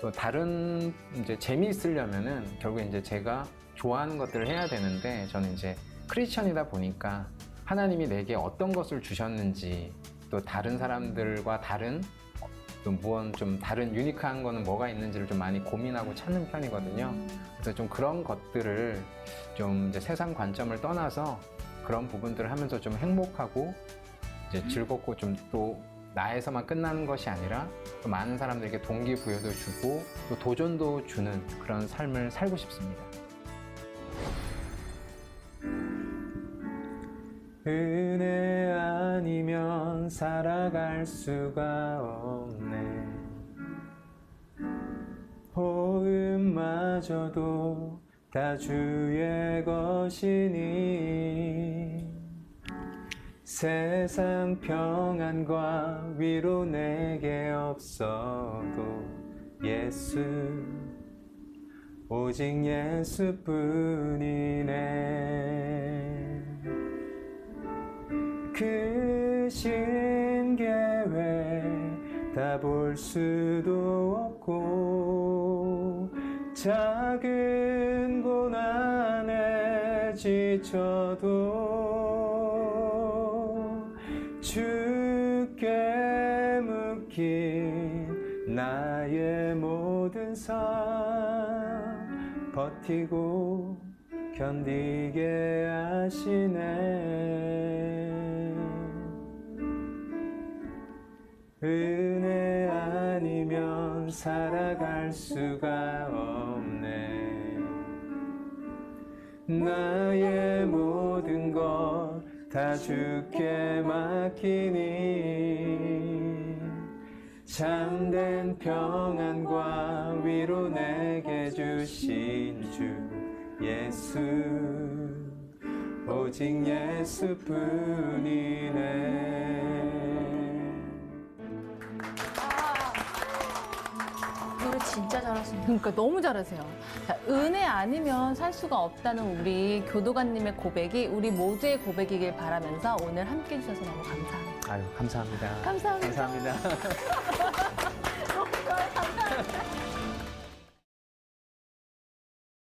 또 다른 이제 재미있으려면은 결국에 이제 제가 좋아하는 것들을 해야 되는데 저는 이제 크리스천이다 보니까 하나님이 내게 어떤 것을 주셨는지 또 다른 사람들과 다른 또 무언 좀 다른 유니크한 거는 뭐가 있는지를 좀 많이 고민하고 찾는 편이거든요. 그래서 좀 그런 것들을 좀 이제 세상 관점을 떠나서 그런 부분들을 하면서 좀 행복하고 이제 즐겁고 좀 또 나에서만 끝나는 것이 아니라 또 많은 사람들에게 동기부여도 주고 또 도전도 주는 그런 삶을 살고 싶습니다. 은혜 아니면 살아갈 수가 없네. 호흡마저도 다 주의 것이니 세상 평안과 위로 내게 없어도 예수 오직 예수뿐이네. 그 신계획 다 볼 수도 없고 작은 고난에 지쳐도 주께 묶인 나의 모든 삶 버티고 견디게 하시네. 은혜 아니면 살아갈 수가 없네. 나의 모든 것 다 주께 맡기니 참된 평안과 위로 내게 주신 주 예수 오직 예수뿐이네. 노래 진짜 잘하시네요. 그러니까 너무 잘하세요. 자, 은혜 아니면 살 수가 없다는 우리 교도관님의 고백이 우리 모두의 고백이길 바라면서 오늘 함께 해주셔서 너무 감사합니다. 아유, 감사합니다. 감사합니다. 감사합니다.